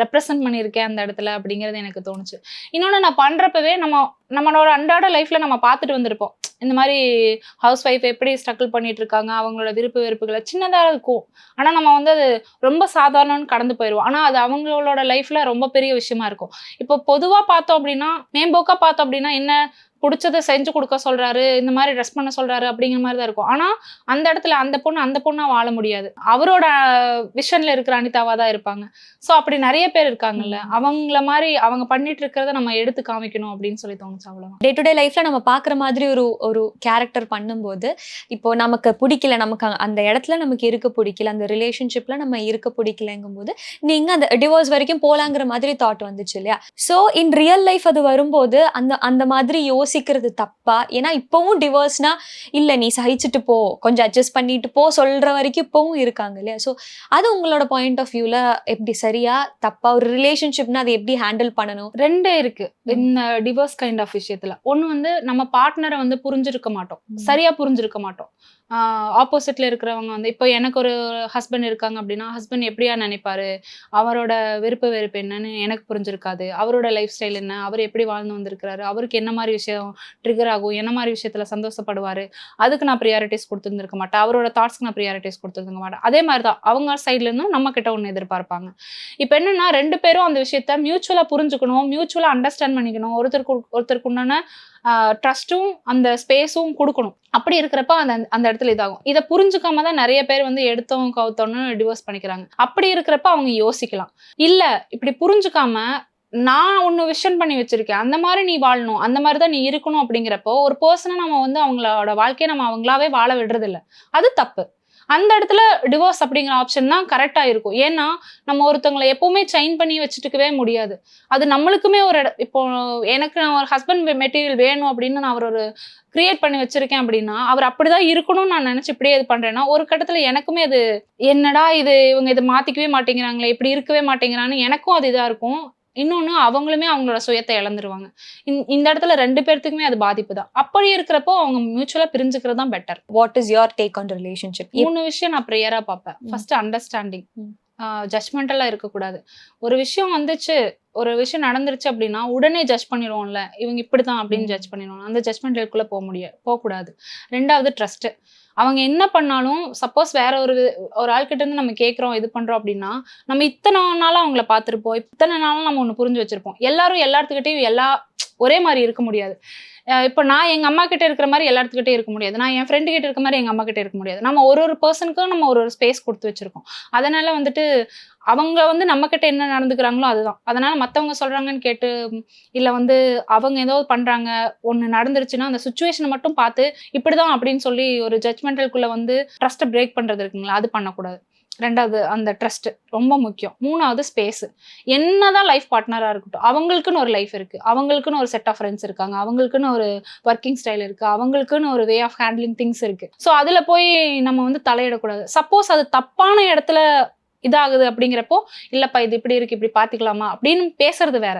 ரெப்ரசன்ட் பண்ணியிருக்கேன் அந்த இடத்துல அப்படிங்கிறது எனக்கு தோணுச்சு. இன்னொன்னு நான் பண்றப்பவே நம்மளோட அன்றாட லைஃப்ல நம்ம பார்த்துட்டு வந்திருப்போம். இந்த மாதிரி ஹவுஸ் ஒய்ஃப் எப்படி ஸ்ட்ரகிள் பண்ணிட்டு இருக்காங்க, அவங்களோட விருப்பு வெறுப்புகளை சின்னதா இருக்கும். ஆனா நம்ம வந்து அது ரொம்ப சாதாரணம்னு கடந்து போயிடுவோம். ஆனா அது அவங்களோட லைஃப்ல ரொம்ப பெரிய விஷயமா இருக்கும். இப்போ பொதுவா பார்த்தோம் அப்படின்னா மேம்போக்கா பார்த்தோம் அப்படின்னா என்ன பிடிச்சதை செஞ்சு கொடுக்க சொல்றாரு, இந்த மாதிரி ட்ரெஸ் பண்ண சொல்றாரு அப்படிங்கிற மாதிரி தான் இருக்கும். ஆனா அந்த இடத்துல அந்த பொண்ணா வாழ முடியாது. அவரோட விஷன்ல இருக்கிற அனிதாவா தான் இருப்பாங்க. ஸோ அப்படி நிறைய பேர் இருக்காங்கல்ல, அவங்கள மாதிரி அவங்க பண்ணிட்டு இருக்கிறத நம்ம எடுத்து காமிக்கணும் அப்படின்னு சொல்லி தோணுச்சு. அவ்வளவுதான். டே டு டே லைஃப்ல நம்ம பார்க்குற மாதிரி ஒரு கேரக்டர் பண்ணும்போது இப்போ நமக்கு பிடிக்கல, நமக்கு அந்த இடத்துல நமக்கு இருக்க பிடிக்கல, அந்த ரிலேஷன்ஷிப்ல நம்ம இருக்க பிடிக்கலங்கும் போது நீங்க அந்த டிவோர்ஸ் வரைக்கும் போலாங்கிற மாதிரி தாட் வந்துச்சு இல்லையா? ஸோ இன் ரியல் லைஃப் அது வரும்போது அந்த மாதிரி யோசிக்கிறது தப்பா? ஏன்னா இப்பவும் டிவோர்ஸ்னா இல்ல நீ சகிச்சுட்டு போ, கொஞ்சம் அட்ஜஸ்ட் பண்ணிட்டு போ சொல்ற வரைக்கும் இப்பவும் இருக்காங்க இல்லையா? ஸோ அது உங்களோட பாயிண்ட் ஆஃப் வியூல எப்படி, சரியா தப்பா? ஒரு ரிலேஷன்ஷிப்னா அதை எப்படி ஹேண்டில் பண்ணணும்? ரெண்டே இருக்கு இந்த டிவோர்ஸ் கைண்ட் ஆஃப் விஷயத்துல. ஒண்ணு வந்து நம்ம பார்ட்னரை வந்து புரிஞ்சிருக்க மாட்டோம், சரியா புரிஞ்சிருக்க மாட்டோம். ஆப்போசிட்ல இருக்கிறவங்க வந்து இப்போ எனக்கு ஒரு ஹஸ்பண்ட் இருக்காங்க அப்படின்னா ஹஸ்பண்ட் எப்படியா நினைப்பாரு, அவரோட விருப்ப வெறுப்பு என்னன்னு எனக்கு புரிஞ்சிருக்காது, அவரோட லைஃப் ஸ்டைல் என்ன, அவர் எப்படி வாழ்ந்து வந்திருக்கிறாரு, அவருக்கு என்ன மாதிரி விஷயம் ட்ரிகர் ஆகும், என்ன மாதிரி விஷயத்துல சந்தோஷப்படுவாரு, அதுக்கு நான் ப்ரியாரிட்டிஸ் கொடுத்துருந்துருக்க மாட்டேன், அவரோட தாட்ஸ்க்கு நான் ப்ரியாரிட்டிஸ் கொடுத்துருந்துருக்க மாட்டேன். அதே மாதிரி தான் அவங்க சைட்ல இருந்தும் நம்ம கிட்ட ஒன்று எதிர்பார்ப்பாங்க. இப்போ என்னன்னா ரெண்டு பேரும் அந்த விஷயத்த மியூச்சுவலா புரிஞ்சுக்கணும், மியூச்சுவலா அண்டர்ஸ்டாண்ட் பண்ணிக்கணும், ஒருத்தருக்கு உண்டான ட்ரஸ்ட்டும் அந்த ஸ்பேஸும் கொடுக்கணும். அப்படி இருக்கிறப்ப அந்த இடத்துல இதாகும். இதை புரிஞ்சுக்காம தான் நிறைய பேர் வந்து எடுத்தோம் கவுத்தோன்னு டிவோர்ஸ் பண்ணிக்கிறாங்க. அப்படி இருக்கிறப்ப அவங்க யோசிக்கலாம், இல்ல இப்படி புரிஞ்சுக்காம நான் ஒண்ணு விஷன் பண்ணி வச்சிருக்கேன், அந்த மாதிரி நீ வாழணும், அந்த மாதிரி தான் நீ இருக்கணும் அப்படிங்கிறப்போ ஒரு பர்சனை நம்ம வந்து அவங்களோட வாழ்க்கையை நம்ம அவங்களாவே வாழ விடுறது இல்லை, அது தப்பு. அந்த இடத்துல டிவோர்ஸ் அப்படிங்கிற ஆப்ஷன் தான் கரெக்டா இருக்கும். ஏன்னா நம்ம ஒருத்தவங்களை எப்பவுமே செயின் பண்ணி வச்சுட்டுக்கவே முடியாது. அது நம்மளுக்குமே இப்போ எனக்கு நான் ஒரு ஹஸ்பண்ட் மெட்டீரியல் வேணும் அப்படின்னு நான் ஒரு கிரியேட் பண்ணி வச்சிருக்கேன் அப்படின்னா அவர் அப்படிதான் இருக்கணும்னு நான் நினைச்சு இப்படியே இது பண்றேன்னா ஒரு கட்டத்துல எனக்குமே அது என்னடா இது இவங்க இதை மாத்திக்கவே மாட்டேங்கிறாங்களே, இப்படி இருக்கவே மாட்டேங்கிறான்னு எனக்கும் அது இதா இருக்கும். இன்னொன்னு அவங்களுமே அவங்களோட சுயத்தை இழந்துருவாங்க. இந்த இடத்துல ரெண்டு பேர்த்துக்குமே அது பாதிப்பு தான். அப்படி இருக்கிறப்போ அவங்க மியூச்சுவலா பிரிஞ்சுக்கிறது தான் better. What is your take on relationship? 3 விஷயம் நான் ப்ரேயரா பார்ப்பேன். ஃபர்ஸ்ட் அண்டர்ஸ்டாண்டிங், ஜட்ஜ்மெண்டலா இருக்கக்கூடாது. ஒரு விஷயம் வந்துச்சு, ஒரு விஷயம் நடந்துருச்சு அப்படின்னா உடனே ஜட்ஜ் பண்ணிடுவோம்ல, இவங்க இப்படிதான் அப்படின்னு ஜட்ஜ் பண்ணிடுவோம். அந்த ஜட்ஜ்மெண்ட்குள்ள போகக்கூடாது. 2வது ட்ரஸ்ட். அவங்க என்ன பண்ணாலும் சப்போஸ் வேற ஒரு ஆள்கிட்ட இருந்து நம்ம கேட்குறோம் இது பண்றோம் அப்படின்னா நம்ம இத்தனை நாளா அவங்கள பார்த்துருப்போம், இத்தனை நாளும் நம்ம ஒண்ணு புரிஞ்சு வச்சிருப்போம். எல்லாரும் எல்லாத்துக்கிட்டையும் ஒரே மாதிரி இருக்க முடியாது. இப்போ நான் எங்க அம்மா கிட்ட இருக்கிற மாதிரி எல்லாத்துக்கிட்டே இருக்க முடியாது, நான் என் ஃப்ரெண்டு கிட்ட இருக்க மாதிரி எங்க அம்மா கிட்ட இருக்க முடியாது. நம்ம ஒரு பர்சனுக்கும் நம்ம ஒரு ஸ்பேஸ் கொடுத்து வச்சிருக்கோம். அதனால வந்துட்டு அவங்க வந்து நம்ம கிட்ட என்ன நடந்துக்கிறாங்களோ அதுதான். அதனால மத்தவங்க சொல்றாங்கன்னு கேட்டு இல்ல வந்து அவங்க ஏதோ பண்றாங்க, ஒண்ணு நடந்துருச்சுன்னா அந்த சிச்சுவேஷனை மட்டும் பார்த்து இப்படிதான் அப்படின்னு சொல்லி ஒரு ஜட்ஜ்மெண்டல்குள்ள வந்து ட்ரஸ்ட்டை பிரேக் பண்றது இருக்குங்களா, அது பண்ணக்கூடாது. 2வது அந்த ட்ரஸ்ட் ரொம்ப முக்கியம். 3வது ஸ்பேஸ். என்னதான் லைஃப் பார்ட்னரா இருக்கட்டும், அவங்களுக்குன்னு ஒரு லைஃப் இருக்கு. அவங்களுக்குன்னு ஒரு செட் ஆஃப் ஃப்ரெண்ட்ஸ் இருக்காங்க. அவங்களுக்குன்னு ஒரு வொர்க்கிங் ஸ்டைல் இருக்கு. அவங்களுக்குன்னு ஒரு வே ஆஃப் ஹேண்ட்லிங் திங்ஸ் இருக்கு. ஸோ அதுல போய் நம்ம வந்து தலையிடக்கூடாது. சப்போஸ் அது தப்பான இடத்துல இதாகுது அப்படிங்கிறப்போ, இல்லப்பா இது இப்படி இருக்கு, இப்படி பார்த்துக்கலாமா அப்படின்னு பேசுறது வேற.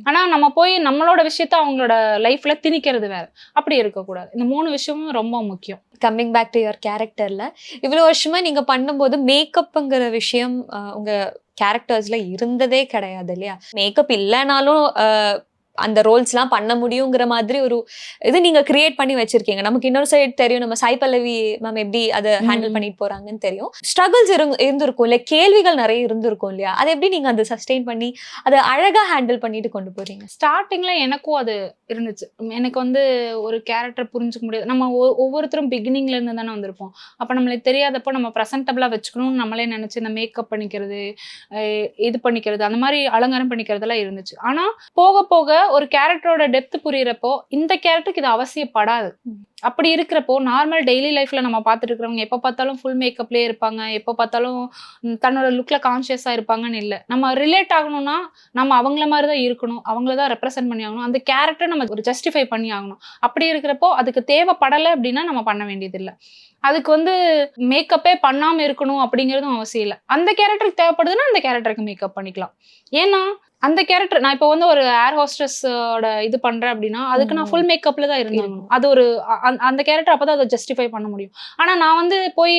ஆனா நம்ம போய் நம்மளோட விஷயத்த அவங்களோட லைஃப்ல திணிக்கிறது வேற. அப்படி இருக்கக்கூடாது. இந்த 3 விஷயமும் ரொம்ப முக்கியம். கம்மிங் பேக் டு யுவர் கேரக்டர்ல இவ்வளவு வருஷமா நீங்க பண்ணும்போது மேக்கப்ங்கிற விஷயம் உங்க கேரக்டர்ஸ்ல இருந்ததே கிடையாது இல்லையா? மேக்கப் இல்லைனாலும் அந்த ரோல்ஸ்லாம் பண்ண முடியுங்கிற மாதிரி ஒரு இது நீங்க கிரியேட் பண்ணி வச்சிருக்கீங்க. நமக்கு இன்னொரு சைடு தெரியும், நம்ம சாய் பல்லவி மேம் எப்படி அதை ஹேண்டில் பண்ணிட்டு போறாங்கன்னு தெரியும். ஸ்ட்ரகிள்ஸ் இருந்திருக்கும் இல்லையா, கேள்விகள் நிறைய இருந்திருக்கும் இல்லையா, அதை எப்படி நீங்க அதை சஸ்டெயின் பண்ணி அதை அழகா ஹேண்டில் பண்ணிட்டு கொண்டு போறீங்க? ஸ்டார்டிங்ல எனக்கும் அது இருந்துச்சு. எனக்கு வந்து ஒரு கேரக்டர் புரிஞ்சுக்க முடியாது. நம்ம ஒவ்வொருத்தரும் பிகினிங்ல இருந்து தானே வந்திருப்போம். அப்ப நம்மளுக்கு தெரியாதப்போ நம்ம ப்ரெசென்டபிளா வச்சுக்கணும்னு நம்மளே நினைச்சு இந்த மேக்கப் பண்ணிக்கிறது, இது பண்ணிக்கிறது, அந்த மாதிரி அலங்காரம் பண்ணிக்கிறதெல்லாம் இருந்துச்சு. ஆனா போக போக ஒரு கேரக்டரோட டெப்த் புரியறப்போ இந்த கேரக்டருக்கு இது அவசியப்படாது. அப்படி இருக்கிறப்போ நார்மல் டெய்லி லைஃப்ல நம்ம பார்த்துட்டு இருக்கிறவங்க எப்போ பார்த்தாலும் ஃபுல் மேக்கப்லேயே இருப்பாங்க, எப்போ பார்த்தாலும் தன்னோட லுக்ல கான்ஷியஸா இருப்பாங்கன்னு இல்லை. நம்ம ரிலேட் ஆகணும்னா நம்ம அவங்கள மாதிரி தான் இருக்கணும், அவங்கள தான் ரெப்ரசென்ட் பண்ணி ஆகணும், அந்த கேரக்டர் நம்ம ஒரு ஜஸ்டிஃபை பண்ணி ஆகணும். அப்படி இருக்கிறப்போ அதுக்கு தேவைப்படலை அப்படின்னா நம்ம பண்ண வேண்டியது இல்லை. அதுக்கு வந்து மேக்கப்பே பண்ணாம இருக்கணும் அப்படிங்கிறதும் அவசியம் இல்லை. அந்த கேரக்டருக்கு தேவைப்படுதுன்னா அந்த கேரக்டருக்கு மேக்கப் பண்ணிக்கலாம். ஏன்னா அந்த கேரக்டர் நான் இப்போ வந்து ஒரு ஏர் ஹோஸ்டஸோட இது பண்றேன் அப்படின்னா அதுக்கு நான் ஃபுல் மேக்கப்ல தான் இருந்தேன். அது ஒரு அந்த கேரக்டர் அப்பதான் அதை ஜஸ்டிஃபை பண்ண முடியும். ஆனா நான் வந்து போய்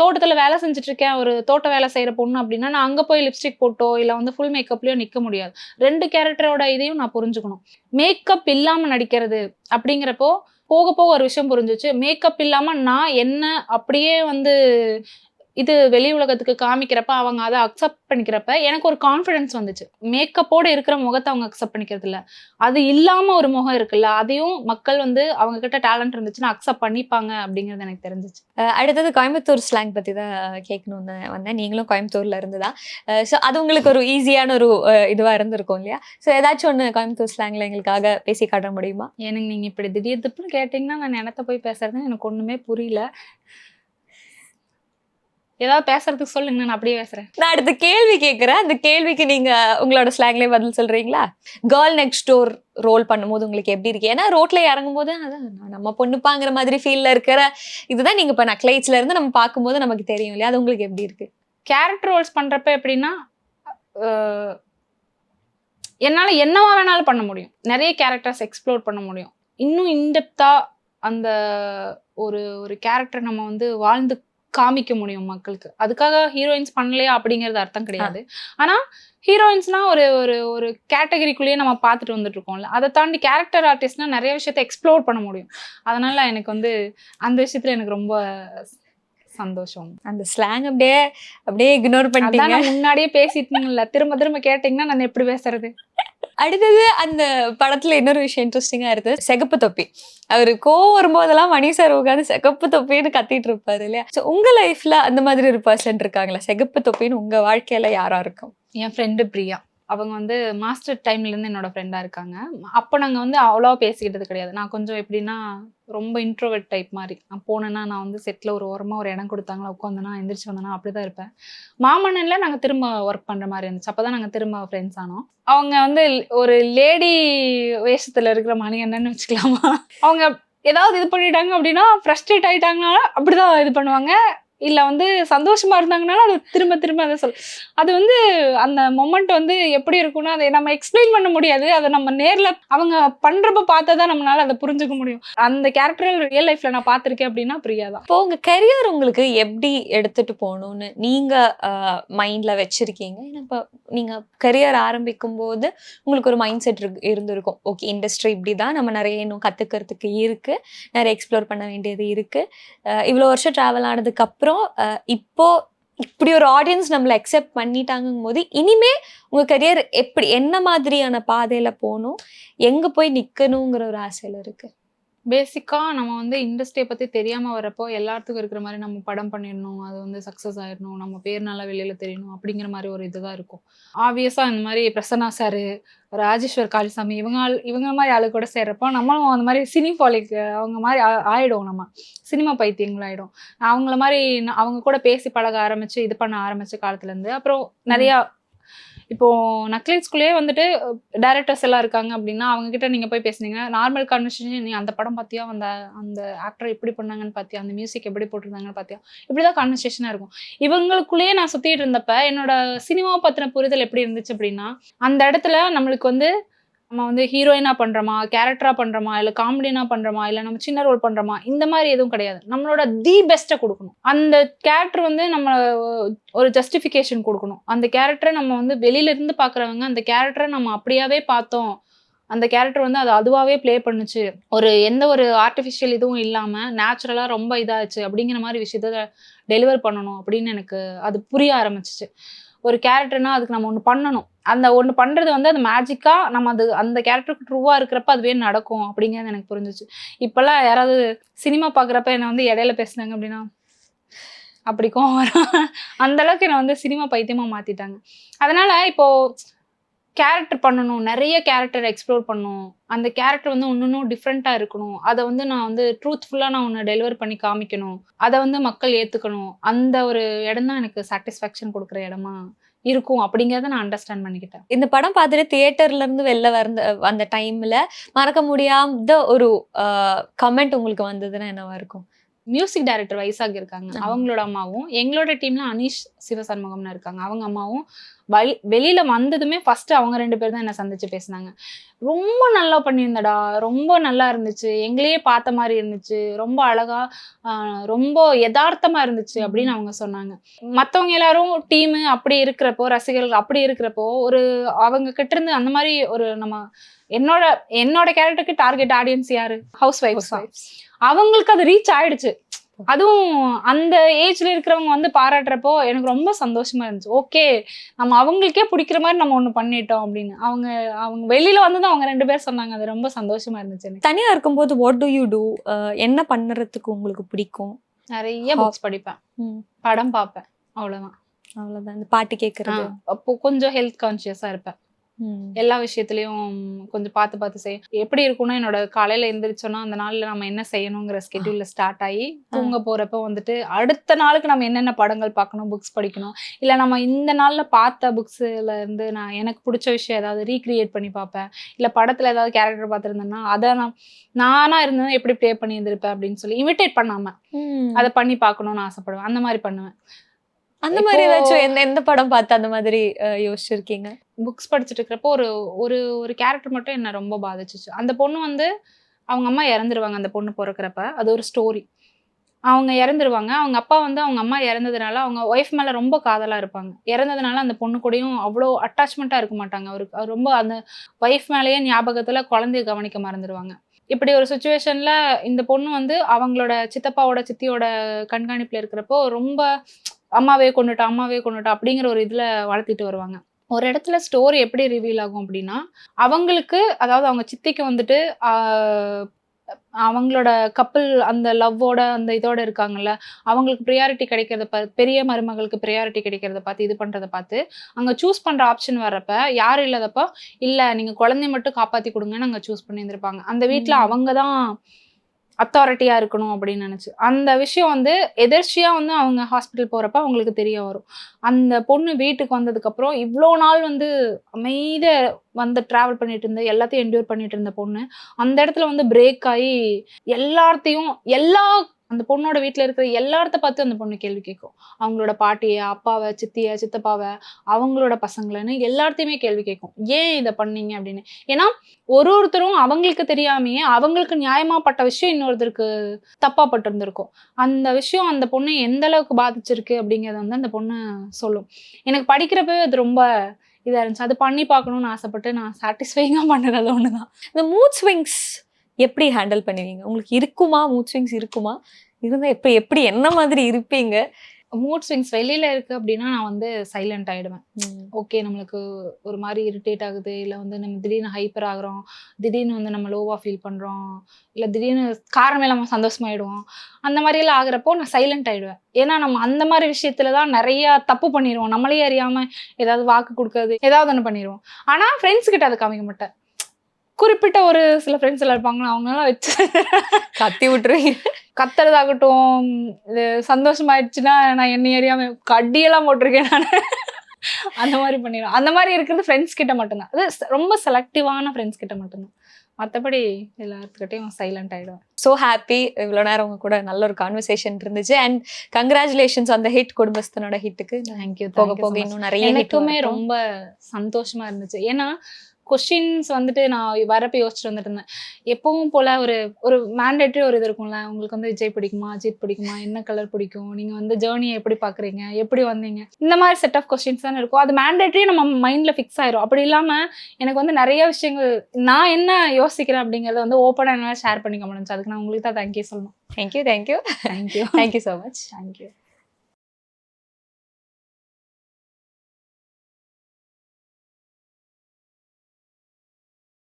தோட்டத்துல வேலை செஞ்சுட்டு இருக்கேன், ஒரு தோட்ட வேலை செய்யற பொண்ணு அப்படின்னா நான் அங்க போய் லிப்ஸ்டிக் போட்டோ இல்ல வந்து ஃபுல் மேக்கப்லயோ நிக்க முடியாது. 2 கேரக்டரோட இதையும் நான் புரிஞ்சுக்கணும். மேக்கப் இல்லாம நடிக்கிறது அப்படிங்கிறப்போ போக போக ஒரு விஷயம் புரிஞ்சிச்சு. மேக்கப் இல்லாம நான் என்ன அப்படியே வந்து இது வெளி உலகத்துக்கு காமிக்கிறப்ப அவங்க அதை அக்செப்ட் பண்ணிக்கிறப்ப எனக்கு ஒரு கான்ஃபிடன்ஸ் வந்துச்சு. மேக்கப்போட இருக்கிற முகத்தை அவங்க அக்செப்ட் பண்ணிக்கிறது இல்லை, அது இல்லாம ஒரு முகம் இருக்குல்ல, அதையும் மக்கள் வந்து அவங்க கிட்ட டேலண்ட் இருந்துச்சுன்னா அக்செப்ட் பண்ணிப்பாங்க அப்படிங்கிறது எனக்கு தெரிஞ்சிச்சு. அடுத்தது கோயம்புத்தூர் ஸ்லாங் பத்தி தான் கேட்கணும்னு வந்தேன். நீங்களும் கோயம்புத்தூர்ல இருந்துதான், ஸோ அது உங்களுக்கு ஒரு ஈஸியான ஒரு இதுவா இருந்திருக்கும் இல்லையா? ஸோ ஏதாச்சும் ஒன்று கோயம்புத்தூர் ஸ்லாங்ல எங்களுக்காக பேசி காட்ட முடியுமா? எனக்கு நீங்க இப்படி திடீர்னு கேட்டீங்கன்னா நான் என்னத்த போய் பேசுறதுன்னு எனக்கு ஒண்ணுமே புரியல. ஏதாவது பேசுறதுக்கு சொல்லுங்க, நான் அப்படியே பேசுறேன். நான் அடுத்த கேள்வி கேட்கிறேன், அந்த கேள்விக்கு நீங்க உங்களோட ஸ்லாங்லேயே பதில் சொல்றீங்களா? கேர்ள் நெக்ஸ்ட் டோர் ரோல் பண்ணும்போது உங்களுக்கு எப்படி இருக்கு? ஏன்னா ரோட்ல இறங்கும் போது அதான் நம்ம பொண்ணுப்பாங்கிற மாதிரி ஃபீல்ல இருக்கிற இதுதான் நீங்க இப்போ நக்லைட்ஸ்ல இருந்து நம்ம பார்க்கும்போது நமக்கு தெரியும் இல்லையா, அது உங்களுக்கு எப்படி இருக்கு? கேரக்டர் ரோல்ஸ் பண்றப்ப எப்படின்னா என்னால என்னவா வேணாலும் பண்ண முடியும், நிறைய கேரக்டர்ஸ் எக்ஸ்ப்ளோர் பண்ண முடியும், இன்னும் இன்டெப்தா அந்த ஒரு ஒரு கேரக்டர் நம்ம வந்து வாழ்ந்து காமிக்க முடியும் மக்களுக்கு. அதுக்காக ஹீரோயின்ஸ் பண்ணலையா அப்படிங்கிறது அர்த்தம் கிடையாது. ஆனா ஹீரோயின்ஸ்னா ஒரு ஒரு ஒரு கேட்டகரிக்குள்ளேயே நம்ம பார்த்துட்டு வந்துட்டு இருக்கோம்ல, அதை தாண்டி கேரக்டர் ஆர்டிஸ்ட்னா நிறைய விஷயத்த எக்ஸ்ப்ளோர் பண்ண முடியும். அதனால எனக்கு வந்து அந்த விஷயத்துல எனக்கு ரொம்ப சந்தோஷம். அந்த ஸ்லாங் அப்படியே இக்னோர் பண்ணிட்டீங்க. நான் முன்னாடியே பேசிட்டீங்கல்ல, திரும்ப திரும்ப கேட்டீங்கன்னா நான் எப்படி பேசுறது? அடுத்தது அந்த படத்துல இன்னொரு விஷயம் இன்ட்ரெஸ்டிங்கா இருக்கு, சிகப்பு தொப்பி. அவரு கோவம் வரும்போதெல்லாம் மணி சார் உட்காந்து சிகப்பு தொப்பின்னு கத்திட்டு இருப்பாரு இல்லையா? ஸோ உங்க லைஃப்ல அந்த மாதிரி ஒரு பர்சன் இருக்காங்களா, சிகப்பு தொப்பின்னு உங்க வாழ்க்கையில யாரா இருக்கும்? என் ஃப்ரெண்டு பிரியா. அவங்க வந்து மாஸ்டர் டைம்ல இருந்து என்னோட ஃப்ரெண்டா இருக்காங்க. அப்போ நாங்க வந்து அவ்வளவா பேசிக்கிட்டது கிடையாது. நான் கொஞ்சம் எப்படின்னா ரொம்ப இன்ட்ரோவர்ட் டைப் மாதிரி. நான் போனேன்னா நான் வந்து செட்ல ஒரு ஓரமா ஒரு இடம் கொடுத்தாங்களா உட்காந்தனா எந்திரிச்சு வந்தனா அப்படிதான் இருப்பேன். மாமன்னன்ல நாங்க திரும்ப ஒர்க் பண்ற மாதிரி இருந்துச்சு. அப்பதான் நாங்க திரும்ப ஃப்ரெண்ட்ஸ் ஆனோம். அவங்க வந்து ஒரு லேடி வேஷத்துல இருக்கிற மணிகண்டன்னு வச்சுக்கலாமா. அவங்க ஏதாவது இது பண்ணிட்டாங்க அப்படின்னா ஃப்ரஸ்ட்ரேட் ஆயிட்டாங்கன்னா அப்படிதான் இது பண்ணுவாங்க. இல்ல வந்து சந்தோஷமா இருந்தாங்கனாலும் அது திரும்ப திரும்ப அதை அது வந்து அந்த மொமெண்ட் வந்து எப்படி இருக்கும்னா அதை நம்ம எக்ஸ்பிளைன் பண்ண முடியாது. அதை நம்ம நேர்ல அவங்க பண்றப்ப பார்த்தா நம்மளால அதை புரிஞ்சுக்க முடியும். அந்த கேரக்டர் ரியல் லைஃப்ல நான் பார்த்திருக்கேன் அப்படின்னா பிரியா தான். இப்போ உங்க கரியர் உங்களுக்கு எப்படி எடுத்துட்டு போகணும்னு நீங்க மைண்ட்ல வச்சிருக்கீங்க? இப்போ நீங்க கரியர் ஆரம்பிக்கும் போது உங்களுக்கு ஒரு மைண்ட் செட் இருந்திருக்கும், ஓகே இண்டஸ்ட்ரி இப்படிதான், நம்ம நிறைய இன்னும் கத்துக்கிறதுக்கு இருக்கு, நிறைய எக்ஸ்ப்ளோர் பண்ண வேண்டியது இருக்கு, இவ்வளவு வருஷம் டிராவல் ஆனதுக்கு அப்புறம் இப்போ இப்படி ஒரு ஆடியன்ஸ் நம்மளை அக்செப்ட் பண்ணிட்டாங்கும் போது இனிமே உங்க கரியர் எப்படி என்ன மாதிரியான பாதையில போகணும், எங்க போய் நிக்கணுங்கிற ஒரு ஆசையில இருக்கு? பேசிக்கா நம்ம வந்து இண்டஸ்ட்ரியை பத்தி தெரியாம வரப்போ எல்லாத்துக்கும் இருக்கிற மாதிரி நம்ம படம் பண்ணிடணும், அது வந்து சக்சஸ் ஆயிடணும், நம்ம பேர் நல்லா வெளியில தெரியணும் அப்படிங்கிற மாதிரி ஒரு இதுதான் இருக்கும். ஆப்வியஸா இந்த மாதிரி பிரசன்னா சாரு, ராஜேஸ்வர் காளிசாமி இவங்க மாதிரி ஆளு கூட சேர்றப்போ நம்மளும் அந்த மாதிரி சினிபாலிக் அவங்க மாதிரி ஆயிடும். நம்ம சினிமா பைத்தியங்களாயிடும். அவங்கள மாதிரி அவங்க கூட பேசி பழக ஆரம்பிச்சு இது பண்ண ஆரம்பிச்ச காலத்துல இருந்து அப்புறம் நிறைய இப்போ நக்லைட்ஸ்குள்ளேயே வந்துட்டு டைரக்டர்ஸ் எல்லாம் இருக்காங்க அப்படின்னா அவங்க கிட்ட நீங்க போய் பேசுனீங்க நார்மல் கான்வர்சேஷன், நீ அந்த படம் பார்த்தியா, அந்த அந்த ஆக்டர் எப்படி பண்ணாங்கன்னு பார்த்தியா, அந்த மியூசிக் எப்படி போட்டிருந்தாங்கன்னு பார்த்தியா, இப்படிதான் கான்வர்சேஷனா இருக்கும். இவங்களுக்குள்ளேயே நான் சுத்திட்டு இருந்தப்ப என்னோட சினிமாவை பத்தின புரிதல் எப்படி இருந்துச்சு அப்படின்னா, அந்த இடத்துல நம்மளுக்கு வந்து நம்ம வந்து ஹீரோயினா பண்றோமா, கேரக்டரா பண்றோமா, இல்ல காமெடினா பண்றோமா, இல்ல நம்ம சின்ன ரோல் பண்றோமா, இந்த மாதிரி எதுவும் கிடையாது. நம்மளோட தி பெஸ்ட்டை கொடுக்கணும். அந்த கேரக்டர் வந்து நம்ம ஒரு ஜஸ்டிஃபிகேஷன் கொடுக்கணும். அந்த கேரக்டரை நம்ம வந்து வெளியில இருந்து பாக்குறவங்க அந்த கேரக்டரை நம்ம அப்படியாவே பார்த்தோம், அந்த கேரக்டர் வந்து அது அதுவாவே ப்ளே பண்ணுச்சு, ஒரு எந்த ஒரு ஆர்டிஃபிஷியல் இதுவும் இல்லாம நேச்சுரலா ரொம்ப இதாச்சு அப்படிங்கிற மாதிரி விஷயத்த டெலிவர் பண்ணணும் அப்படின்னு எனக்கு அது புரிய ஆரம்பிச்சிச்சு. ஒரு கேரக்டர்னா அதுக்கு நம்ம ஒன்று பண்ணணும், அந்த ஒன்று பண்றது வந்து அது மேஜிக்கா நம்ம அது அந்த கேரக்டருக்கு ட்ரூவா இருக்கிறப்ப அதுவே நடக்கும் அப்படிங்கிறது எனக்கு புரிஞ்சிச்சு. இப்பெல்லாம் யாராவது சினிமா பார்க்குறப்ப என்னை வந்து இடையில பேசுனாங்க அப்படின்னா அப்படி கோவம் வரும். அந்த அளவுக்கு என்னை வந்து சினிமா பைத்தியமா மாத்திட்டாங்க. அதனால இப்போ கேரக்டர் பண்ணணும், நிறைய கேரக்டர் எக்ஸ்ப்ளோர் பண்ணணும், அந்த கேரக்டர் வந்து இன்னும் டிஃப்ரெண்ட்டாக இருக்கணும், அதை வந்து நான் வந்து ட்ரூத்ஃபுல்லாக நான் ஒன்று டெலிவர் பண்ணி காமிக்கணும், அதை வந்து மக்கள் ஏற்றுக்கணும், அந்த ஒரு இடம் தான் எனக்கு சாட்டிஸ்ஃபேக்ஷன் கொடுக்குற இடமா இருக்கும் அப்படிங்கிறத நான் அண்டர்ஸ்டாண்ட் பண்ணிக்கிட்டேன். இந்த படம் பார்த்துட்டு தியேட்டர்ல இருந்து வெளில அந்த டைம்ல மறக்க முடியாத ஒரு கமெண்ட் உங்களுக்கு வந்ததுன்னா என்னவா இருக்கும்? மியூசிக் டைரக்டர் வைசாக் இருக்காங்க, அவங்களோட அம்மாவும் எங்களோட டீம்ல அனீஷ் சிவசண்முகம்னு இருக்காங்க, அவங்க அம்மாவும் வெளியில வந்ததுமே ஃபர்ஸ்ட் அவங்க 2 பேர் தான் என்ன சந்திச்சு பேசினாங்க. ரொம்ப நல்லா பண்ணியிருந்தடா, ரொம்ப நல்லா இருந்துச்சு, எங்களையே பார்த்த மாதிரி இருந்துச்சு, ரொம்ப அழகா ரொம்ப யதார்த்தமா இருந்துச்சு அப்படின்னு அவங்க சொன்னாங்க. மற்றவங்க எல்லாரும் டீமு அப்படி இருக்கிறப்போ, ரசிகர்கள் அப்படி இருக்கிறப்போ, ஒரு அவங்க கிட்ட இருந்து அந்த மாதிரி ஒரு நம்ம என்னோட கேரக்டருக்கு டார்கெட் ஆடியன்ஸ் யாரு, ஹவுஸ் ஒய்ஃப்ஸ். அவங்களுக்கு அது ரீச் ஆயிடுச்சு. அதுவும் அந்த ஏஜ்ல இருக்கிறவங்க வந்து பாராட்டுறப்போ எனக்கு ரொம்ப சந்தோஷமா இருந்துச்சு. ஓகே, நம்ம அவங்களுக்கே பிடிக்கிற மாதிரி நம்ம ஒண்ணு பண்ணிட்டோம் அப்படின்னு அவங்க வெளியில வந்ததும் அவங்க 2 பேர் சொன்னாங்க. அது ரொம்ப சந்தோஷமா இருந்துச்சு எனக்கு. தனியா இருக்கும்போது வாட் டு யூ டூ? என்ன பண்ணுறதுக்கு உங்களுக்கு பிடிக்கும்? நிறைய புக்ஸ் படிப்பேன், படம் பார்ப்பேன், அவ்வளவுதான். இந்த பாட்டு கேட்கறது. அப்போ கொஞ்சம் ஹெல்த் கான்சியஸா இருப்பேன். எல்லா விஷயத்துலயும் கொஞ்சம் பார்த்து செய்யும். எப்படி இருக்கும்னா என்னோட காலையில எந்திரிச்சோன்னா அந்த நாள்ல நம்ம என்ன செய்யணுங்கிற ஸ்கெட்யூல்ல ஸ்டார்ட் ஆகி தூங்க போறப்ப வந்துட்டு அடுத்த நாளுக்கு நம்ம என்னென்ன படங்கள் பார்க்கணும், புக்ஸ் படிக்கணும், இல்ல நம்ம இந்த நாள்ல பார்த்த புக்ஸ்ல இருந்து நான் எனக்கு பிடிச்ச விஷயம் ஏதாவது ரீக்ரியேட் பண்ணி பார்ப்பேன், இல்ல படத்துல ஏதாவது கேரக்டர் பார்த்துருந்தேன்னா அதை நானா இருந்தேன்னா எப்படி ப்ளே பண்ணி இருந்திருப்பேன் அப்படின்னு சொல்லி இமிட்டேட் பண்ணாம அதை பண்ணி பார்க்கணும்னு ஆசைப்படுவேன். அந்த மாதிரி பண்ணுவேன். அந்த மாதிரி ஏதாச்சும் எந்த படம் பார்த்து அந்த மாதிரி யோசிச்சிருக்கீங்க? புக்ஸ் படிச்சுட்டு இருக்கிறப்போ ஒரு ஒரு கேரக்டர் மட்டும் என்ன ரொம்ப பாதிச்சிச்சு. அந்த பொண்ணு வந்து அவங்க அம்மா இறந்துருவாங்க. அந்த பொண்ணு பிறக்கிறப்ப அது ஒரு ஸ்டோரி. அவங்க இறந்துருவாங்க. அவங்க அப்பா வந்து அவங்க அம்மா இறந்ததுனால அவங்க ஒய்ஃப் மேல ரொம்ப காதலா இருப்பாங்க. இறந்ததுனால அந்த பொண்ணு கூடயும் அவ்வளோ அட்டாச்மெண்ட்டாக இருக்க மாட்டாங்க. அவர் ரொம்ப அந்த ஒய்ஃப் மேலேயே ஞாபகத்துல குழந்தைய கவனிக்க மறந்துடுவாங்க. இப்படி ஒரு சுச்சுவேஷன்ல இந்த பொண்ணு வந்து அவங்களோட சித்தப்பாவோட சித்தியோட கண்காணிப்புல இருக்கிறப்போ ரொம்ப அம்மாவே கொண்டுட்டா அப்படிங்கிற ஒரு இதுல வளர்த்திட்டு வருவாங்க. ஒரு இடத்துல ஸ்டோரி எப்படி ரிவீல் ஆகும் அப்படின்னா, அவங்களுக்கு அதாவது அவங்க சித்திக்கு வந்துட்டு அவங்களோட கப்பல் அந்த லவ்வோட அந்த இதோட இருக்காங்கல்ல, அவங்களுக்கு ப்ரியாரிட்டி கிடைக்கிறத பெரிய மருமகளுக்கு ப்ரியாரிட்டி கிடைக்கிறத பார்த்து இது பண்றதை பார்த்து அங்க சூஸ் பண்ற ஆப்ஷன் வர்றப்ப யாரும் இல்லாதப்போ இல்ல நீங்க குழந்தைய மட்டும் காப்பாத்தி கொடுங்கன்னு அங்க சூஸ் பண்ணியிருந்திருப்பாங்க. அந்த வீட்டுல அவங்க தான் அத்தாரிட்டியா இருக்கணும் அப்படின்னு நினைச்சு அந்த விஷயம் வந்து எதர்ச்சியா வந்து அவங்க ஹாஸ்பிட்டல் போறப்ப அவங்களுக்கு தெரிய வரும். அந்த பொண்ணு வீட்டுக்கு வந்ததுக்கு அப்புறம் இவ்வளோ நாள் வந்து அமைதியா வந்து டிராவல் பண்ணிட்டு இருந்த எல்லாத்தையும் என்டியூர் பண்ணிட்டு இருந்த பொண்ணு அந்த இடத்துல வந்து பிரேக் ஆகி எல்லாத்தையும் அந்த பொண்ணோட வீட்டுல இருக்கிற எல்லார்த்த பார்த்து அந்த பொண்ணு கேள்வி கேட்கும். அவங்களோட பாட்டிய, அப்பாவை, சித்திய, சித்தப்பாவை, அவங்களோட பசங்களன்னு எல்லாத்தையுமே கேள்வி கேட்கும். ஏன் இதை பண்ணீங்க அப்படின்னு. ஏன்னா ஒருத்தரும் அவங்களுக்கு தெரியாமையே அவங்களுக்கு நியாயமாப்பட்ட விஷயம் இன்னொருத்தருக்கு தப்பா பட்டு இருந்திருக்கும். அந்த விஷயம் அந்த பொண்ணு எந்த அளவுக்கு பாதிச்சிருக்கு அப்படிங்கறத வந்து அந்த பொண்ணு சொல்லும். எனக்கு படிக்கிறப்பவே அது ரொம்ப இதா இருந்துச்சு. அது பண்ணி பார்க்கணும்னு ஆசைப்பட்டு நான் சாட்டிஸ்ஃபைங்கா பண்ணது ஒண்ணுதான். இந்த மூட் ஸ்விங்ஸ் எப்படி ஹேண்டில் பண்ணுவீங்க? உங்களுக்கு இருக்குமா மூட் ஸ்விங்ஸ் இருக்குமா? இருந்தா எப்படி என்ன மாதிரி இருப்பீங்க? மூட் ஸ்விங்ஸ் வெளியில இருக்கு அப்படின்னா நான் வந்து சைலண்ட் ஆயிடுவேன். ஓகே, நம்மளுக்கு ஒரு மாதிரி இரிட்டேட் ஆகுது, இல்லை வந்து நம்ம திடீர்னு ஹைப்பர் ஆகுறோம், திடீர்னு வந்து நம்ம லோவாக ஃபீல் பண்ணுறோம், இல்லை திடீர்னு காரணமே நம்ம சந்தோஷமாயிடுவோம், அந்த மாதிரியெல்லாம் ஆகுறப்போ நான் சைலண்ட் ஆயிடுவேன். ஏன்னா நம்ம அந்த மாதிரி விஷயத்துல தான் நிறைய தப்பு பண்ணிடுவோம், நம்மளே அறியாம ஏதாவது வாக்கு கொடுக்கறது ஏதாவது ஒன்று பண்ணிடுவோம். ஆனால் ஃப்ரெண்ட்ஸ் கிட்ட அதை காமிக்க மாட்டேன். குறிப்பிட்ட ஒரு சில ஃப்ரெண்ட்ஸ் எல்லாம் இருப்பாங்க, அவங்களாம் வச்சு கத்தி விட்டுருவீங்க. கத்துறதாகட்டும், இது சந்தோஷமாயிடுச்சுன்னா நான் என்னை அறியாம கடியெல்லாம் போட்டிருக்கேன் நான். அந்த மாதிரி பண்ணிடுவேன். அந்த மாதிரி இருக்கிறது ஃப்ரெண்ட்ஸ் கிட்ட மட்டும்தான். அது ரொம்ப செலக்டிவான ஃப்ரெண்ட்ஸ் கிட்ட மட்டும்தான். மற்றபடி எல்லாத்துக்கிட்டையும் சைலண்ட் ஆயிடுவேன். ஸோ ஹாப்பி இவ்வளோ நேரம் உங்க கூட நல்ல ஒரு கான்வர்சேஷன் இருந்துச்சு. அண்ட் கங்க்ராச்சுலேஷன்ஸ் அந்த ஹிட் குடும்பஸ்தனோட ஹிட்டுக்கு. தேங்க்யூ. போக போக இன்னும் நிறைய எனக்குமே ரொம்ப சந்தோஷமா இருந்துச்சு. ஏன்னா கொஸ்டின்ஸ் வந்துட்டு நான் வரப்ப யோசிச்சுட்டு வந்துட்டு இருந்தேன். எப்பவும் போல ஒரு ஒரு மேண்டேட்டரி ஒரு இது இருக்கும்ல, உங்களுக்கு வந்து விஜய் பிடிக்குமா, அஜித் பிடிக்குமா, என்ன கலர் பிடிக்கும், நீங்க வந்து ஜேர்னியை எப்படி பாக்குறீங்க, எப்படி வந்தீங்க, இந்த மாதிரி செட் ஆஃப் கொஸ்டின்ஸ் தான் இருக்கும். அது மேண்டேட்டரி நம்ம மைண்ட்ல ஃபிக்ஸ் ஆயிரும். அப்படி இல்லாம எனக்கு வந்து நிறைய விஷயங்கள் நான் என்ன யோசிக்கிறேன் அப்படிங்கறத வந்து ஓப்பனா என்னால ஷேர் பண்ணிக்க முடிஞ்சு. அதுக்கு நான் உங்களுக்கு தான் தேங்க்யூ சொல்லணும். Thank you so much. தேங்க்யூ.